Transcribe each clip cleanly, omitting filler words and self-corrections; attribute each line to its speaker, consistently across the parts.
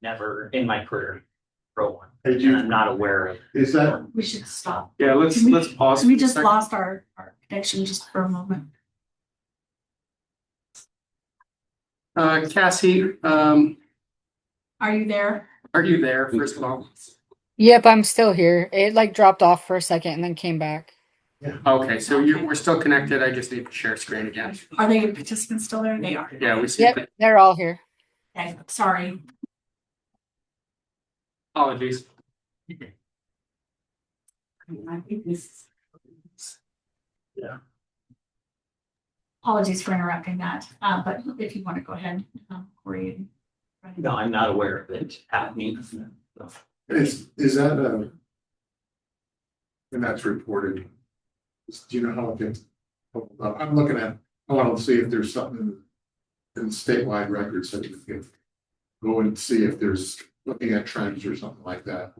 Speaker 1: never in my career pro one.
Speaker 2: Did
Speaker 1: And I'm not aware of.
Speaker 2: Is that,
Speaker 3: We should stop.
Speaker 4: Yeah, let's pause.
Speaker 3: We
Speaker 4: for a
Speaker 3: just
Speaker 4: second.
Speaker 3: lost our connection just for a moment.
Speaker 4: Cassie,
Speaker 3: Are you there?
Speaker 4: are you there, first of all?
Speaker 5: Yep, I'm still here. It like dropped off for a second and then came back.
Speaker 4: Okay, so we're still connected. I just need to share screen again.
Speaker 3: Are they participants still there? They are.
Speaker 4: Yeah, we see.
Speaker 5: Yep, they're all here.
Speaker 3: Okay, sorry.
Speaker 4: Apologies.
Speaker 3: Apologies for interrupting that, but if you want to go ahead, Corey.
Speaker 1: No, I'm not aware of it happening. So,
Speaker 2: is that and that's reported, do you know how it gets? I'm looking at, I want to see if there's something in statewide records that you can go and see if there's looking at trends or something like that.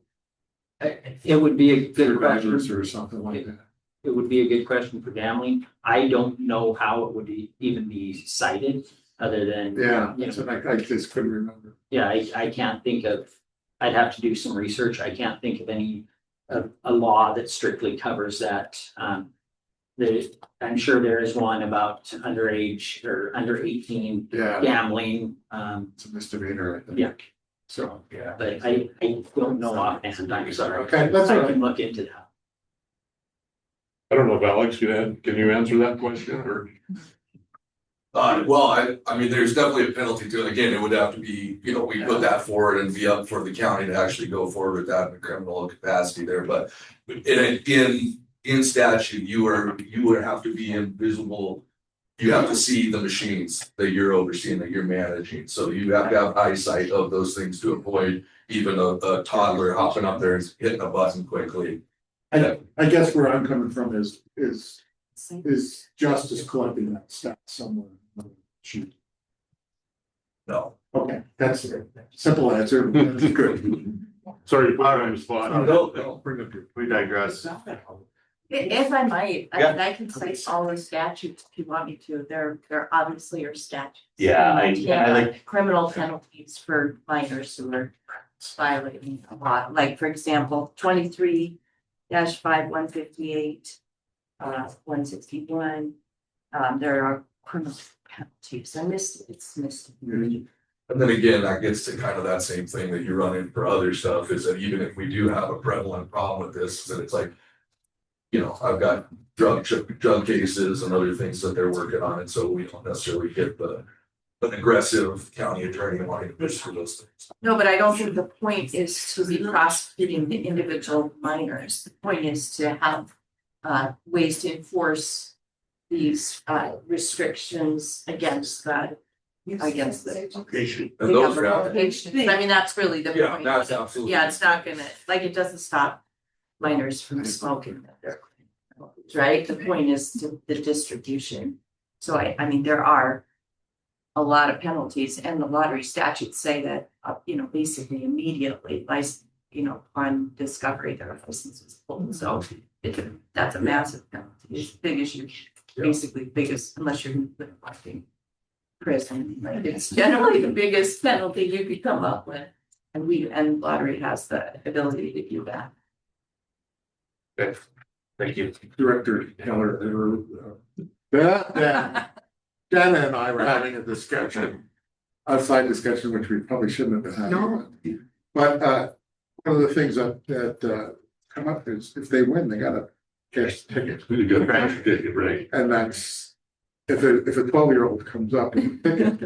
Speaker 1: It would be a good
Speaker 2: Drivers
Speaker 1: question.
Speaker 2: or something like that.
Speaker 1: It would be a good question for gambling. I don't know how it would even be cited other than.
Speaker 2: Yeah,
Speaker 1: you
Speaker 2: that's
Speaker 1: know,
Speaker 2: what I just couldn't remember.
Speaker 1: Yeah, I can't think of, I'd have to do some research. I can't think of any, a law that strictly covers that. I'm sure there is one about underage or under 18
Speaker 2: Yeah,
Speaker 1: gambling.
Speaker 2: it's a misdemeanor, I think.
Speaker 1: Yeah.
Speaker 2: So, yeah.
Speaker 1: But I don't know offhand. I'm sorry.
Speaker 2: Okay, that's all
Speaker 1: I
Speaker 2: right.
Speaker 1: can look into that.
Speaker 6: I don't know if Alex can you answer that question or?
Speaker 7: Well, I mean, there's definitely a penalty to it. Again, it would have to be, we put that forward and be up for the county to actually go forward with that in a criminal capacity there, but in statute, you would have to be invisible. You have to see the machines that you're overseeing, that you're managing, so you have to have eyesight of those things to avoid even a toddler hopping up there and hitting a button quickly.
Speaker 2: I guess where I'm coming from is justice collecting that stat somewhere. Shoot.
Speaker 7: No.
Speaker 2: Okay, that's a simple answer. That's good.
Speaker 6: Sorry to put you on the spot.
Speaker 7: No.
Speaker 6: Bring up we digress.
Speaker 8: If I might,
Speaker 6: Yeah.
Speaker 8: I can cite all the statutes if you want me to. There obviously are statutes.
Speaker 6: Yeah, I
Speaker 8: like criminal penalties for minors who are violating a lot. Like, for example, 23-5-158, 161. There are criminal penalties. It's misdemeanor.
Speaker 7: And then again, that gets to kind of that same thing that you run in for other stuff, is that even if we do have a prevalent problem with this, that it's like, I've got drug cases and other things that they're working on, and so we don't necessarily get an aggressive county attorney wanting to push for those things.
Speaker 8: No, but I don't think the point is to be prosecuting the individual minors. The point is to have ways to enforce these restrictions against the
Speaker 6: Location.
Speaker 7: And those
Speaker 8: locations. I mean, that's really the
Speaker 7: Yeah,
Speaker 8: point.
Speaker 7: that's absolutely.
Speaker 8: Yeah, it's not gonna, it doesn't stop minors from smoking. Right? The point is to the distribution. So I mean, there are a lot of penalties, and the lottery statutes say that, basically immediately, upon discovery, their license is pulled. So that's a massive penalty. It's a big issue, basically biggest, unless you're collecting prison. Like, it's generally the biggest penalty you could come up with. And lottery has the ability to do that.
Speaker 6: Okay. Thank you.
Speaker 2: Director Heller, Dana and I were having a outside discussion, which we probably shouldn't have been having.
Speaker 3: No.
Speaker 2: But one of the things that come up is if they win, they gotta cash the ticket.
Speaker 6: We did good crash ticket, right?
Speaker 2: And that's, if a 12-year-old comes up and ticket,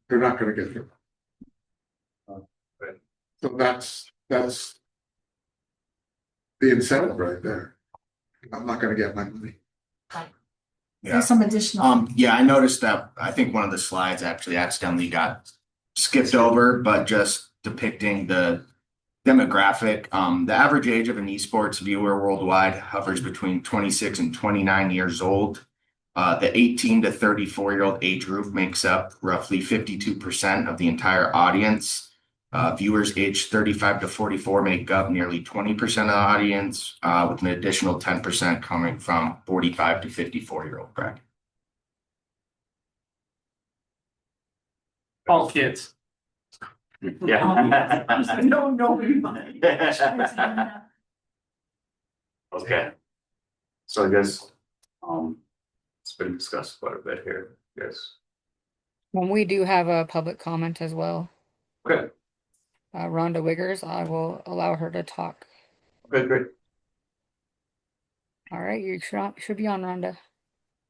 Speaker 2: they're not gonna get them. So that's the incentive right there. I'm not gonna get my money.
Speaker 3: There's some additional.
Speaker 9: Yeah, I noticed that. I think one of the slides actually accidentally got skipped over, but just depicting the demographic. The average age of an esports viewer worldwide hovers between 26 and 29 years old. The 18 to 34-year-old age group makes up roughly 52% of the entire audience. Viewers aged 35 to 44 make up nearly 20% of the audience, with an additional 10% coming from 45 to 54-year-old bracket.
Speaker 4: All kids.
Speaker 10: Yeah.
Speaker 3: No.
Speaker 10: Okay. So I guess, it's been discussed quite a bit here, yes.
Speaker 5: Well, we do have a public comment as well.
Speaker 10: Okay,
Speaker 5: Rhonda Wiggers, I will allow her to talk.
Speaker 10: okay, great.
Speaker 5: All right, you should be on, Rhonda.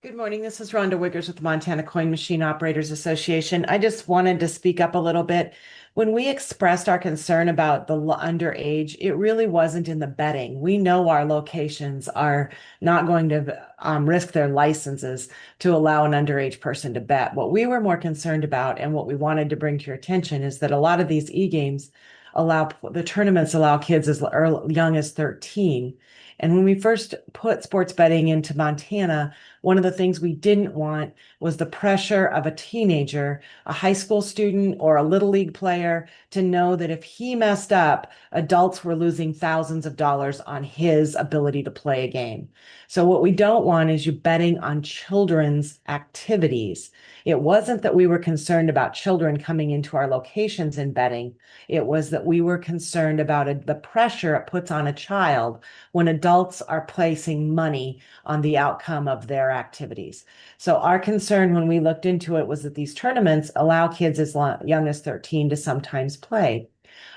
Speaker 11: Good morning. This is Rhonda Wiggers with the Montana Coin Machine Operators Association. I just wanted to speak up a little bit. When we expressed our concern about the underage, it really wasn't in the betting. We know our locations are not going to risk their licenses to allow an underage person to bet. What we were more concerned about and what we wanted to bring to your attention is that a lot of these e-games the tournaments allow kids as young as 13. And when we first put sports betting into Montana, one of the things we didn't want was the pressure of a teenager, a high school student, or a little league player to know that if he messed up, adults were losing thousands of dollars on his ability to play a game. So what we don't want is you betting on children's activities. It wasn't that we were concerned about children coming into our locations and betting. It was that we were concerned about the pressure it puts on a child when adults are placing money on the outcome of their activities. So our concern when we looked into it was that these tournaments allow kids as young as 13 to sometimes play.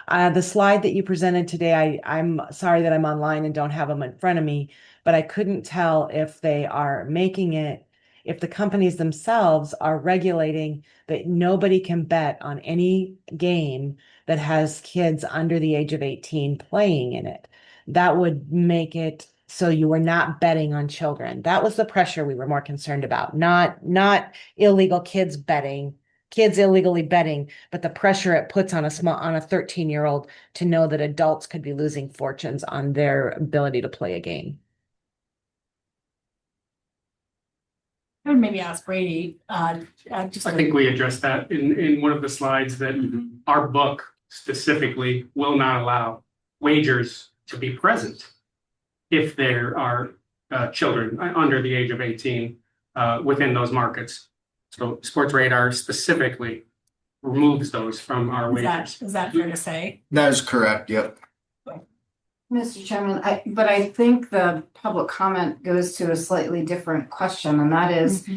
Speaker 11: The slide that you presented today, I'm sorry that I'm online and don't have them in front of me, but I couldn't tell if they are making it, if the companies themselves are regulating that nobody can bet on any game that has kids under the age of 18 playing in it. That would make it so you were not betting on children. That was the pressure we were more concerned about, not illegal kids illegally betting, but the pressure it puts on a 13-year-old to know that adults could be losing fortunes on their ability to play a game.
Speaker 3: I would maybe ask Brady, just.
Speaker 4: I think we addressed that in one of the slides that our book specifically will not allow wagers to be present if there are children under the age of 18 within those markets. So Sports Radar specifically removes those from our wagers.
Speaker 3: Is that fair to say?
Speaker 9: That is correct, yep.
Speaker 12: Mr. Chairman, but I think the public comment goes to a slightly different question, and that is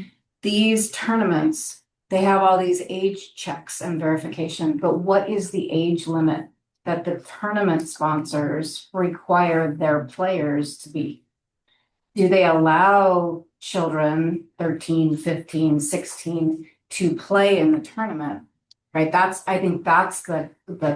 Speaker 12: these tournaments, they have all these age checks and verification, but what is the age limit that the tournament sponsors require their players to be? Do they allow children 13, 15, 16 to play in the tournament? Right, I think that's the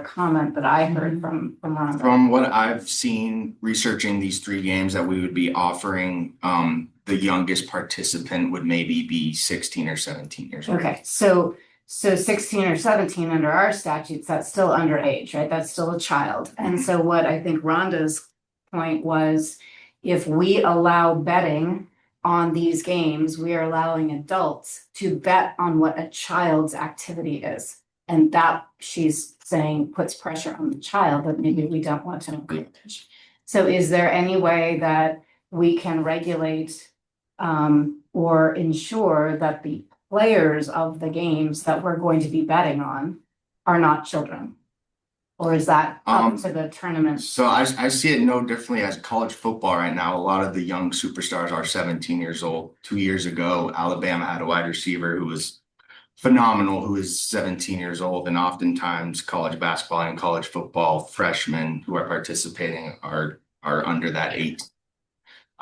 Speaker 12: comment that I heard from Ron.
Speaker 9: From what I've seen researching these 3 games that we would be offering, the youngest participant would maybe be 16 or 17 years old.
Speaker 12: Okay, so 16 or 17 under our statutes, that's still underage, right? That's still a child. And so what I think Rhonda's point was, if we allow betting on these games, we are allowing adults to bet on what a child's activity is. And that, she's saying, puts pressure on the child that maybe we don't want to encourage. So is there any way that we can regulate or ensure that the players of the games that we're going to be betting on are not children? Or is that up to the tournament?
Speaker 9: So I see it no differently as college football right now. A lot of the young superstars are 17 years old. 2 years ago, Alabama had a wide receiver who was phenomenal, who is 17 years old, and oftentimes college basketball and college football freshmen who are participating are under that age.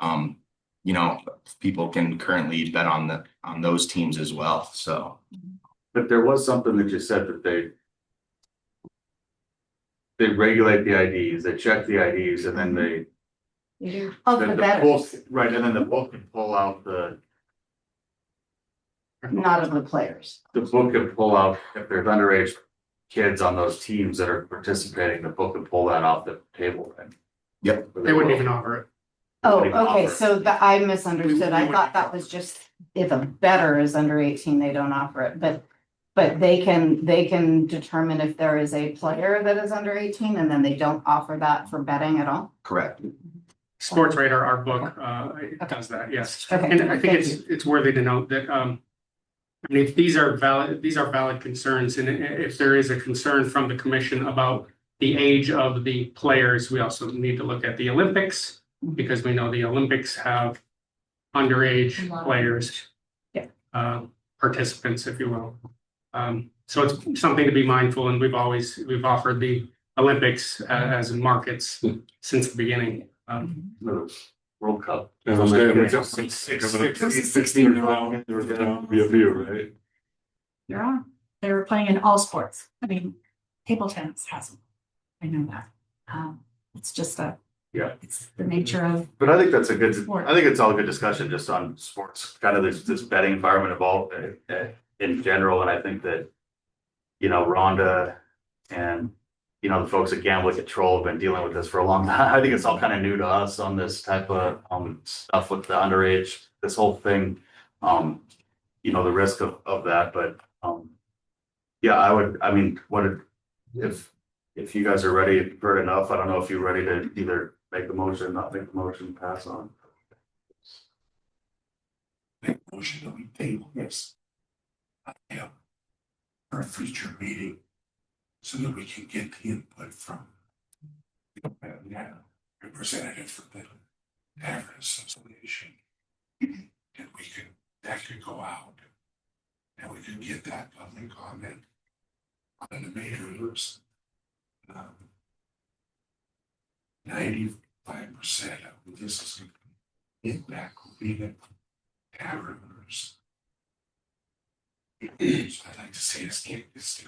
Speaker 9: You know, people can currently bet on those teams as well. So,
Speaker 10: But there was something that you said that they regulate the IDs, they check the IDs, and then they
Speaker 12: Of the bettors,
Speaker 10: right, and then the book can pull out the
Speaker 12: not of the players.
Speaker 10: The book can pull out if there's underage kids on those teams that are participating, the book can pull that off the table then.
Speaker 9: Yep.
Speaker 4: They wouldn't even offer it.
Speaker 12: Oh,
Speaker 10: Wouldn't even
Speaker 12: okay,
Speaker 10: offer it.
Speaker 12: so I misunderstood. I
Speaker 4: We
Speaker 12: thought that was just if a bettor is under 18, they don't offer it, but they can determine if there is a player that is under 18 and then they don't offer that for betting at all?
Speaker 9: correct.
Speaker 4: Sports Radar, our book, it does that, yes.
Speaker 12: Okay.
Speaker 4: And I think it's worthy to note that I mean, if these are valid concerns, and if there is a concern from the commission about the age of the players, we also need to look at the Olympics, because we know the Olympics have underage players.
Speaker 3: Yeah.
Speaker 4: Participants, if you will. So it's something to be mindful, and we've offered the Olympics as in markets since the beginning.
Speaker 10: World Cup.
Speaker 6: And I'm saying, we got
Speaker 10: Six-
Speaker 6: six-
Speaker 10: six-
Speaker 6: six- 16 now, there's gonna be a few, right?
Speaker 3: Yeah, they were playing in all sports. I mean, table tennis has them. I know that. It's just it's the nature of,
Speaker 10: But I think that's a good,
Speaker 3: Sport.
Speaker 10: I think it's all a good discussion just on sports, kind of this betting environment evolved in general, and I think that, you know, Rhonda and, you know, the folks at Gambling Control have been dealing with this for a long time. I think it's all kind of new to us on this type of stuff with the underage, this whole thing. You know, the risk of that, but yeah, I mean, if you guys are ready, if you've heard enough, I don't know if you're ready to either make the motion, not make the motion, pass on.
Speaker 2: Make a motion that we table this. For a future meeting, so that we can get the input from. Representative from the Tavern Association. And that could go out. And we can get that public comment on the majors. 95% of this is going to impact will be the taverners. So I'd like to see us get this to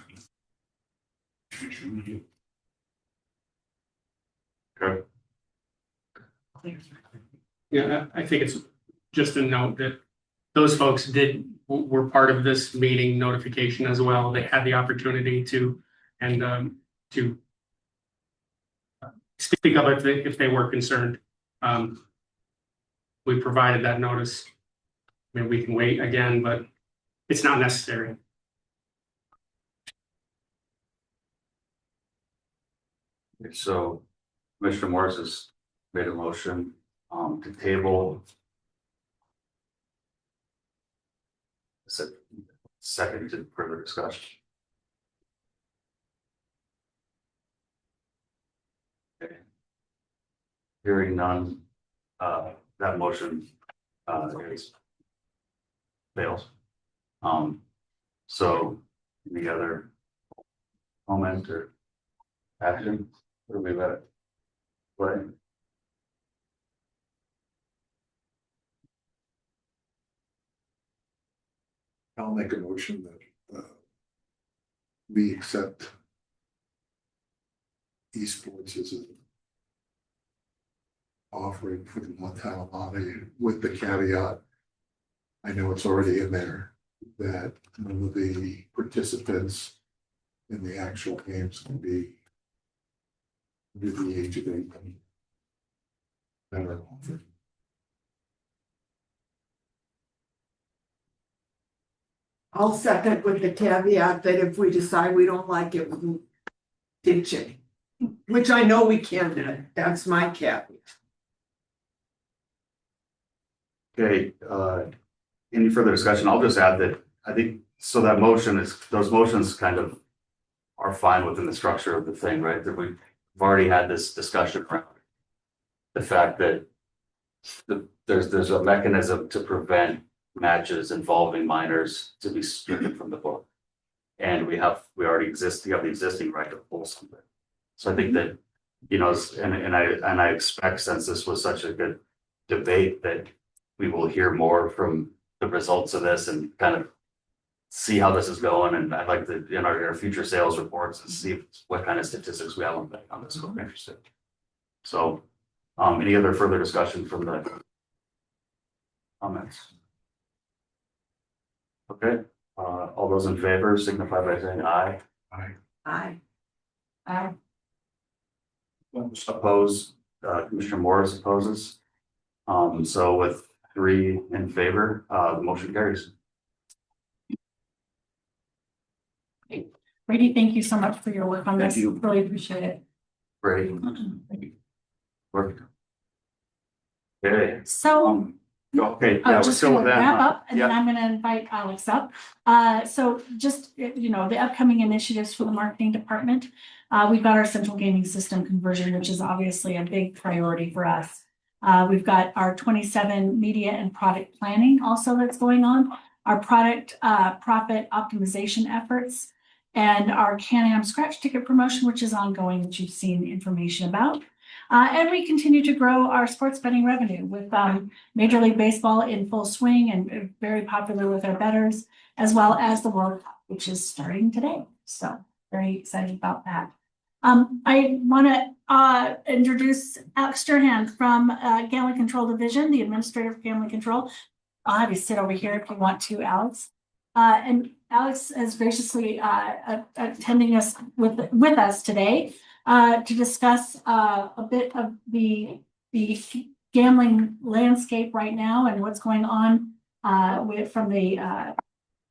Speaker 2: future meeting.
Speaker 10: Okay.
Speaker 4: Yeah, I think it's just a note that those folks were part of this meeting notification as well. They had the opportunity to speak up if they were concerned. We provided that notice. I mean, we can wait again, but it's not necessary.
Speaker 10: So Commissioner Morris has made a motion to table. Second to further discussion. Okay. Hearing none, that motion fails. So any other comment or action? What do we let it play?
Speaker 2: I'll make a motion that we accept esports as an offering for the Montana lottery with the caveat. I know it's already in there that none of the participants in the actual games can be under the age of 18. That are offered.
Speaker 13: I'll second with the caveat that if we decide we don't like it, we can ditch it. Which I know we can do. That's my caveat.
Speaker 10: Okay, any further discussion? I'll just add that I think, so that those motions kind of are fine within the structure of the thing, right? That we've already had this discussion around the fact that there's a mechanism to prevent matches involving minors to be stricken from the book. And we have the existing right to pull something. So I think that, you know, and I expect, since this was such a good debate, that we will hear more from the results of this and kind of see how this is going. And I'd like to, in our future sales reports, and see what kind of statistics we have on this. I'm interested. So, any other further discussion from the comments? Okay, all those in favor signify by saying aye.
Speaker 13: Aye.
Speaker 10: Oppose, Commissioner Morris opposes. So with 3 in favor, the motion carries.
Speaker 3: Brady, thank you so much for your work on
Speaker 10: Thank
Speaker 3: this.
Speaker 10: you.
Speaker 3: Really appreciate it.
Speaker 10: Great. Work. Okay,
Speaker 3: So
Speaker 10: Okay, yeah, we're
Speaker 3: Just
Speaker 10: still
Speaker 3: gonna
Speaker 10: with that.
Speaker 3: wrap up and then
Speaker 10: Yeah.
Speaker 3: I'm gonna invite Alex up. So just, the upcoming initiatives for the marketing department. We've got our central gaming system conversion, which is obviously a big priority for us. We've got our 27 media and product planning also that's going on. Our product profit optimization efforts and our Can-Am scratch ticket promotion, which is ongoing, which you've seen information about. And we continue to grow our sports betting revenue with Major League Baseball in full swing and very popular with our bettors, as well as the World Cup, which is starting today. So very excited about that. I want to introduce Alex Sterhan from Gambling Control Division, the Administrator of Gambling Control. I'll have you sit over here if you want to, Alex. And Alex is graciously attending us with us today to discuss a bit of the gambling landscape right now and what's going on from the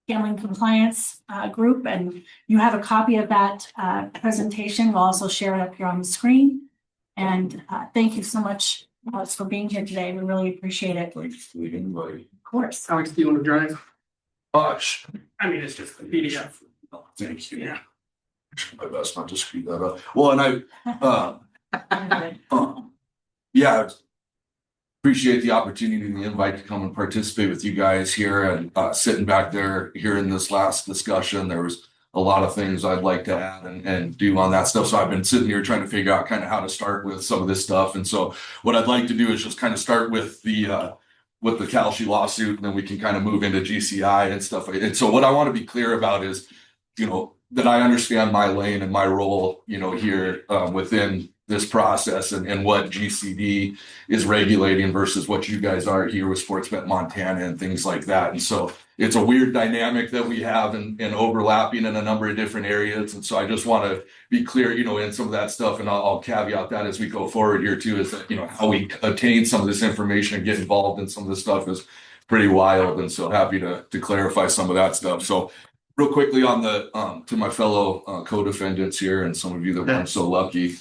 Speaker 3: gambling compliance group. And you have a copy of that presentation. We'll also share it up here on the screen. And thank you so much, Alex, for being here today. We really appreciate it. Of course.
Speaker 4: Alex, do you want to drive?
Speaker 7: Gosh,
Speaker 4: I mean, it's just a PDF.
Speaker 7: thank you.
Speaker 4: Yeah.
Speaker 7: My best not to screw that up. Well, and yeah, appreciate the opportunity and the invite to come and participate with you guys here and sitting back there hearing this last discussion. There was a lot of things I'd like to add and do on that stuff. So I've been sitting here trying to figure out kind of how to start with some of this stuff. And so what I'd like to do is just kind of start with the Kalshi lawsuit, and then we can kind of move into GCI and stuff. And so what I want to be clear about is, that I understand my lane and my role, here within this process and what GCD is regulating versus what you guys are here with Sportsbet Montana and things like that. And so it's a weird dynamic that we have and overlapping in a number of different areas. And so I just want to be clear, in some of that stuff, and I'll caveat that as we go forward here too, is that, how we obtain some of this information and get involved in some of this stuff is pretty wild. And so happy to clarify some of that stuff. So real quickly on the to my fellow co-defendants here and some of you that weren't so lucky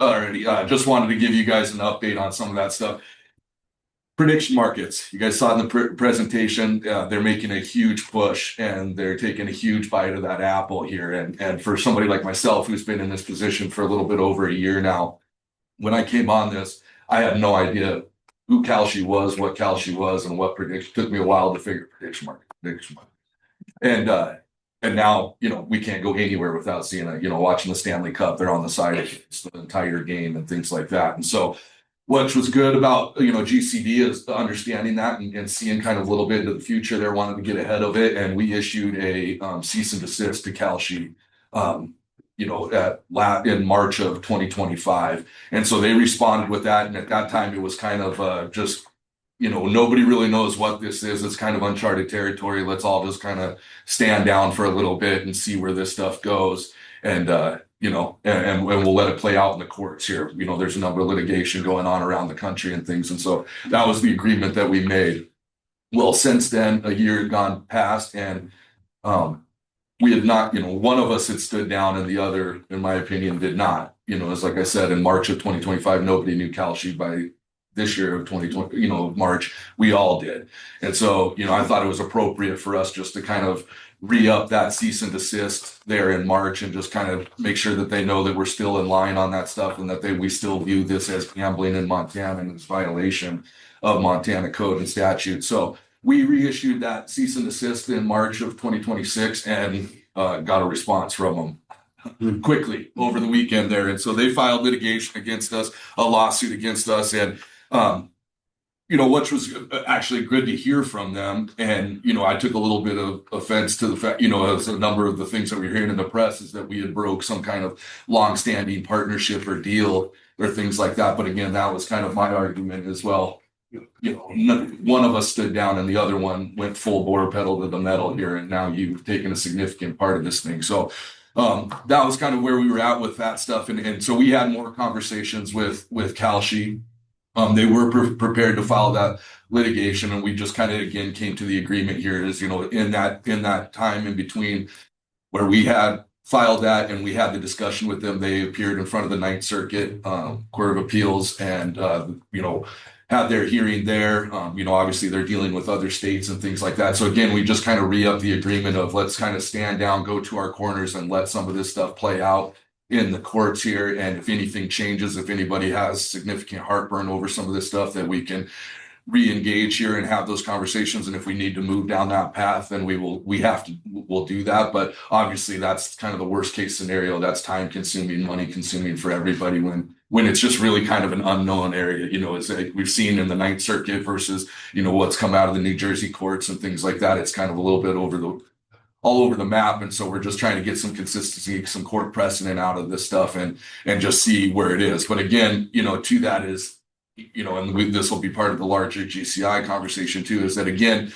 Speaker 7: already, just wanted to give you guys an update on some of that stuff. Prediction markets, you guys saw in the presentation, they're making a huge push and they're taking a huge bite of that apple here. And for somebody like myself who's been in this position for a little bit over a year now, when I came on this, I had no idea who Kalshi was, what Kalshi was, and what prediction. It took me a while to figure prediction market. And now, we can't go anywhere without seeing watching the Stanley Cup. They're on the side of the entire game and things like that. And so what was good about, GCD is understanding that and seeing kind of a little bit into the future. They're wanting to get ahead of it. And we issued a cease and desist to Kalshi, in March of 2025. And so they responded with that. And at that time, it was kind of just, nobody really knows what this is. It's kind of uncharted territory. Let's all just kind of stand down for a little bit and see where this stuff goes. And, and we'll let it play out in the courts here. There's a number of litigation going on around the country and things. And so that was the agreement that we made. Well, since then, a year had gone past and we had not, one of us had stood down and the other, in my opinion, did not. As like I said, in March of 2025, nobody knew Kalshi. By this year of 2020, March, we all did. And so, I thought it was appropriate for us just to kind of re-up that cease and desist there in March and just kind of make sure that they know that we're still in line on that stuff and that we still view this as gambling in Montana and it's violation of Montana code and statute. So we reissued that cease and desist in March of 2026 and got a response from them quickly over the weekend there. And so they filed litigation against us, a lawsuit against us. And which was actually good to hear from them. And, I took a little bit of offense to the fact, as a number of the things that we're hearing in the press is that we had broke some kind of longstanding partnership or deal or things like that. But again, that was kind of my argument as well. One of us stood down and the other one went full bore pedal to the metal here. And now you've taken a significant part of this thing. So that was kind of where we were at with that stuff. And so we had more conversations with Kalshi. They were prepared to file that litigation, and we just kind of again came to the agreement here is, in that time in between where we had filed that and we had the discussion with them, they appeared in front of the Ninth Circuit Court of Appeals and had their hearing there. Obviously they're dealing with other states and things like that. So again, we just kind of re-up the agreement of let's kind of stand down, go to our corners and let some of this stuff play out in the courts here. And if anything changes, if anybody has significant heartburn over some of this stuff, that we can re-engage here and have those conversations. And if we need to move down that path, then we'll do that. But obviously that's kind of the worst case scenario. That's time consuming, money consuming for everybody when it's just really kind of an unknown area. It's like we've seen in the Ninth Circuit versus, what's come out of the New Jersey courts and things like that. It's kind of a little bit all over the map. And so we're just trying to get some consistency, some court precedent out of this stuff and just see where it is. But again, to that is, this will be part of the larger GCI conversation too, is that again,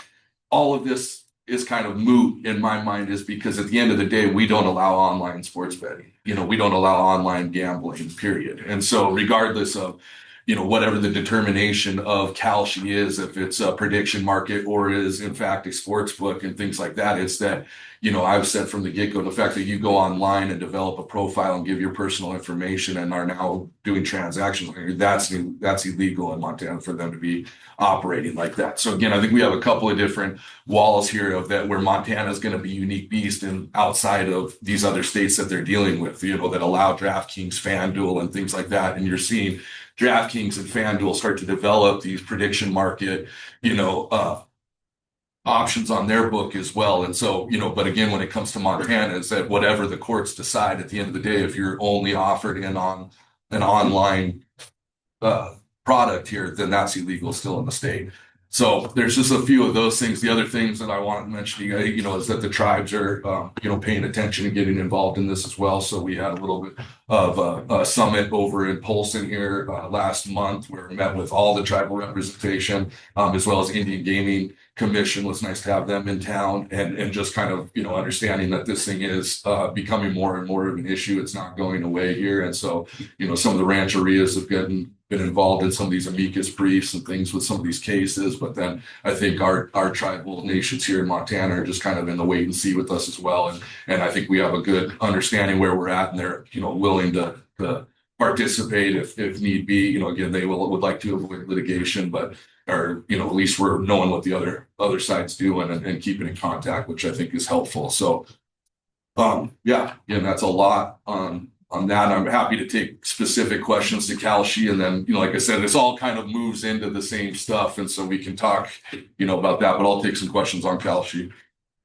Speaker 7: all of this is kind of moot in my mind, is because at the end of the day, we don't allow online sports betting. We don't allow online gambling, period. And so regardless of, whatever the determination of Kalshi is, if it's a prediction market or is in fact a sports book and things like that, it's that, I've said from the get-go, the fact that you go online and develop a profile and give your personal information and are now doing transactions, that's illegal in Montana for them to be operating like that. So again, I think we have a couple of different walls here of that where Montana is going to be a unique beast and outside of these other states that they're dealing with, that allow DraftKings, FanDuel and things like that. And you're seeing DraftKings and FanDuel start to develop these prediction market, options on their book as well. And so, but again, when it comes to Montana, is that whatever the courts decide at the end of the day, if you're only offered in on an online product here, then that's illegal still in the state. So there's just a few of those things. The other things that I want to mention to you, is that the tribes are, paying attention and getting involved in this as well. So we had a little bit of a summit over in Polson here last month, where we met with all the tribal representation, as well as Indian Gaming Commission. Was nice to have them in town and just kind of, understanding that this thing is becoming more and more of an issue. It's not going away here. And so, some of the rancherias have been involved in some of these amicus briefs and things with some of these cases. But then I think our tribal nations here in Montana are just kind of in the wait and see with us as well. And I think we have a good understanding where we're at, and they're, willing to participate if need be. Again, they would like to avoid litigation, but or at least we're knowing what the other side's doing and keeping in contact, which I think is helpful. So again, that's a lot on that. I'm happy to take specific questions to Kalshi, and then like I said, this all kind of moves into the same stuff, and so we can talk about that. But I'll take some questions on Kalshi.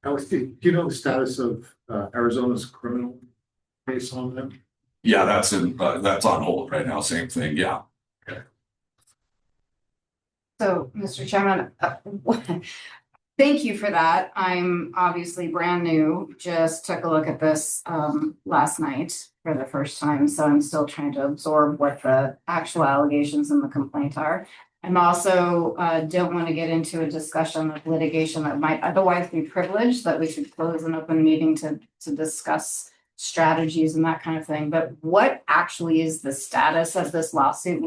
Speaker 2: Alex, do you know the status of Arizona's criminal case on them?
Speaker 7: Yeah, that's on hold right now. Same thing. Yeah.
Speaker 12: So, Mr. Chairman, thank you for that. I'm obviously brand new, just took a look at this last night for the first time, so I'm still trying to absorb what the actual allegations in the complaint are. I'm also don't want to get into a discussion of litigation that might otherwise be privileged, that we should close an open meeting to discuss strategies and that kind of thing. But what actually is the status of this lawsuit?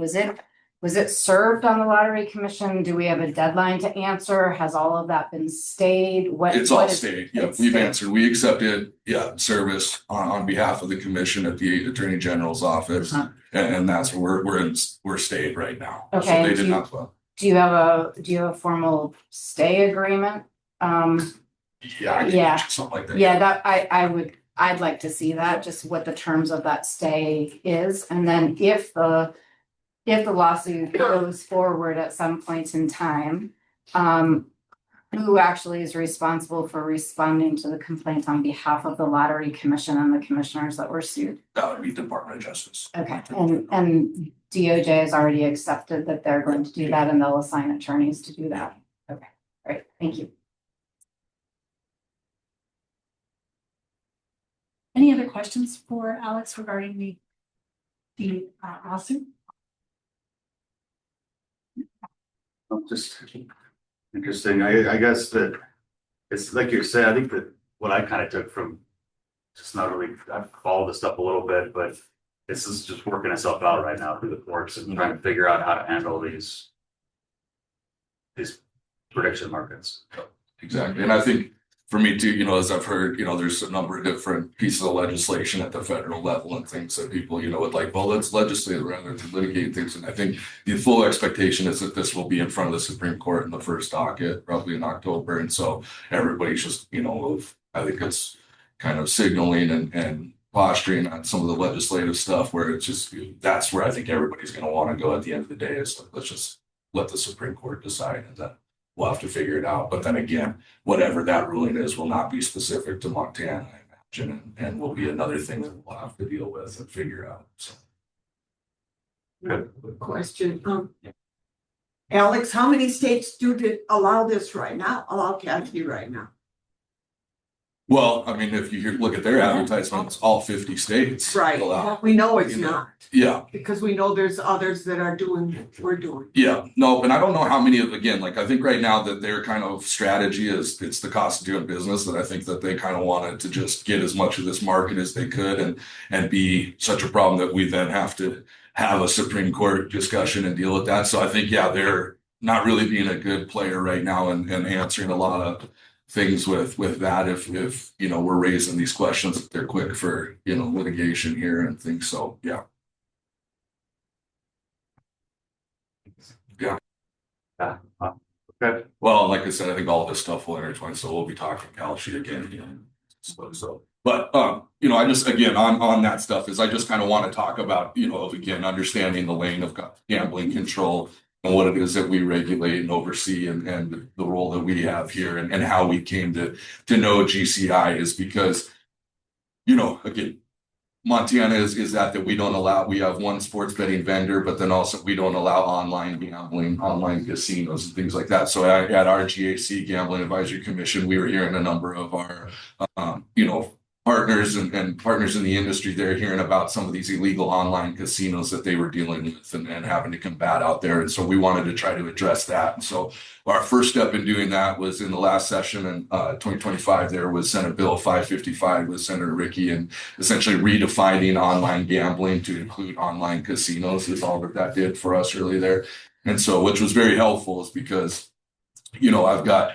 Speaker 12: Was it served on the Lottery Commission? Do we have a deadline to answer? Has all of that been stayed?
Speaker 7: It's all stayed. Yeah, we've answered. We accepted, service on behalf of the commission at the Attorney General's office, and that's where we're stayed right now.
Speaker 12: Okay.
Speaker 7: So they did not.
Speaker 12: Do you have a formal stay agreement?
Speaker 7: Yeah. Something like that.
Speaker 12: Yeah, I'd like to see that, just what the terms of that stay is, and then if the lawsuit goes forward at some point in time, who actually is responsible for responding to the complaint on behalf of the Lottery Commission and the commissioners that were sued?
Speaker 7: That would be Department of Justice.
Speaker 12: Okay, and DOJ has already accepted that they're going to do that, and they'll assign attorneys to do that. Okay, great, thank you.
Speaker 3: Any other questions for Alex regarding the lawsuit?
Speaker 10: Just interesting. I guess that it's like you said, I think that what I kind of took from just not really, I've followed this stuff a little bit, but this is just working itself out right now through the courts and trying to figure out how to handle these prediction markets.
Speaker 7: Exactly. And I think for me too, as I've heard, there's a number of different pieces of legislation at the federal level and things that people, would like, well, let's legislate rather than litigate things. And I think the full expectation is that this will be in front of the Supreme Court in the first docket, probably in October. And so everybody's just, I think it's kind of signaling and posturing on some of the legislative stuff where it's just, that's where I think everybody's going to want to go at the end of the day is let's just let the Supreme Court decide and then we'll have to figure it out. But then again, whatever that ruling is will not be specific to Montana, I imagine, and will be another thing that we'll have to deal with and figure out. So.
Speaker 6: Good.
Speaker 13: Question, Alex, how many states do allow this right now, allow Kathy right now?
Speaker 7: Well, I mean, if you look at their advertisements, all 50 states.
Speaker 13: Right,
Speaker 7: allow,
Speaker 13: we know it's not.
Speaker 7: Yeah.
Speaker 13: Because we know there's others that are doing what we're doing.
Speaker 7: Yeah, no, and I don't know how many of, again, like I think right now that their kind of strategy is it's the cost of doing business that I think that they kind of wanted to just get as much of this market as they could and be such a problem that we then have to have a Supreme Court discussion and deal with that. So I think, yeah, they're not really being a good player right now and answering a lot of things with that if we're raising these questions, they're quick for litigation here and things. So yeah.
Speaker 6: Okay.
Speaker 7: Well, like I said, I think all this stuff will intertwine, so we'll be talking Calci again. So but I just again on that stuff is I just kind of want to talk about again understanding the lane of gambling control and what it is that we regulate and oversee and the role that we have here and how we came to know GCI is because again Montana is that we don't allow, we have one sports betting vendor, but then also we don't allow online gambling, online casinos and things like that. So at our GAC Gambling Advisory Commission, we were hearing a number of our, partners and partners in the industry. They're hearing about some of these illegal online casinos that they were dealing with and having to combat out there. And so we wanted to try to address that. And so our first step in doing that was in the last session in 2025, there was Senate Bill 555 with Senator Rickey and essentially redefining online gambling to include online casinos is all that did for us really there. And so, which was very helpful is because, I've got,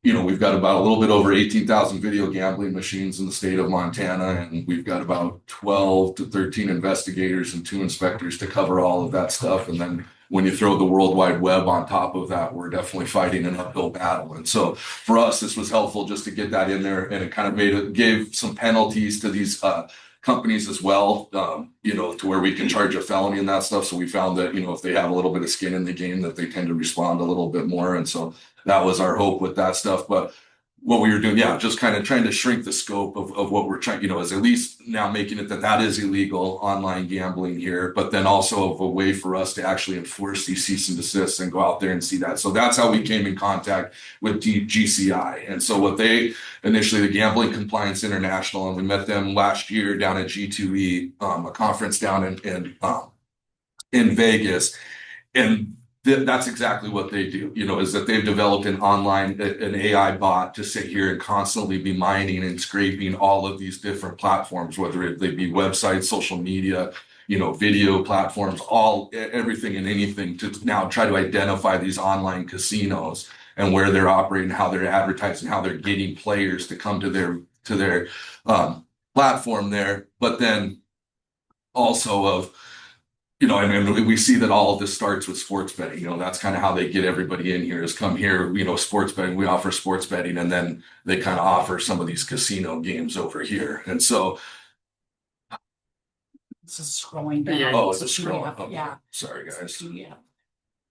Speaker 7: we've got about a little bit over 18,000 video gambling machines in the state of Montana, and we've got about 12 to 13 investigators and 2 inspectors to cover all of that stuff. And then when you throw the World Wide Web on top of that, we're definitely fighting an uphill battle. And so for us, this was helpful just to get that in there, and it kind of gave some penalties to these companies as well, to where we can charge a felony and that stuff. So we found that, if they have a little bit of skin in the game, that they tend to respond a little bit more. And so that was our hope with that stuff. But what we were doing, just kind of trying to shrink the scope of what we're trying, is at least now making it that is illegal online gambling here, but then also of a way for us to actually enforce these cease and desists and go out there and see that. So that's how we came in contact with GCI. And so what they initially, the Gambling Compliance International, and we met them last year down at G2E, a conference down in Vegas. And that's exactly what they do, is that they've developed an AI bot to sit here and constantly be mining and scraping all of these different platforms, whether they be websites, social media, video platforms, everything and anything to now try to identify these online casinos and where they're operating, how they're advertising, how they're getting players to come to their platform there. But then also of, and we see that all of this starts with sports betting. That's kind of how they get everybody in here is come here, sports betting. We offer sports betting, and then they kind of offer some of these casino games over here. And so,
Speaker 3: This is scrolling down.
Speaker 7: oh, it's a scroll. Okay.
Speaker 3: Yeah.
Speaker 7: Sorry, guys.
Speaker 3: Yeah.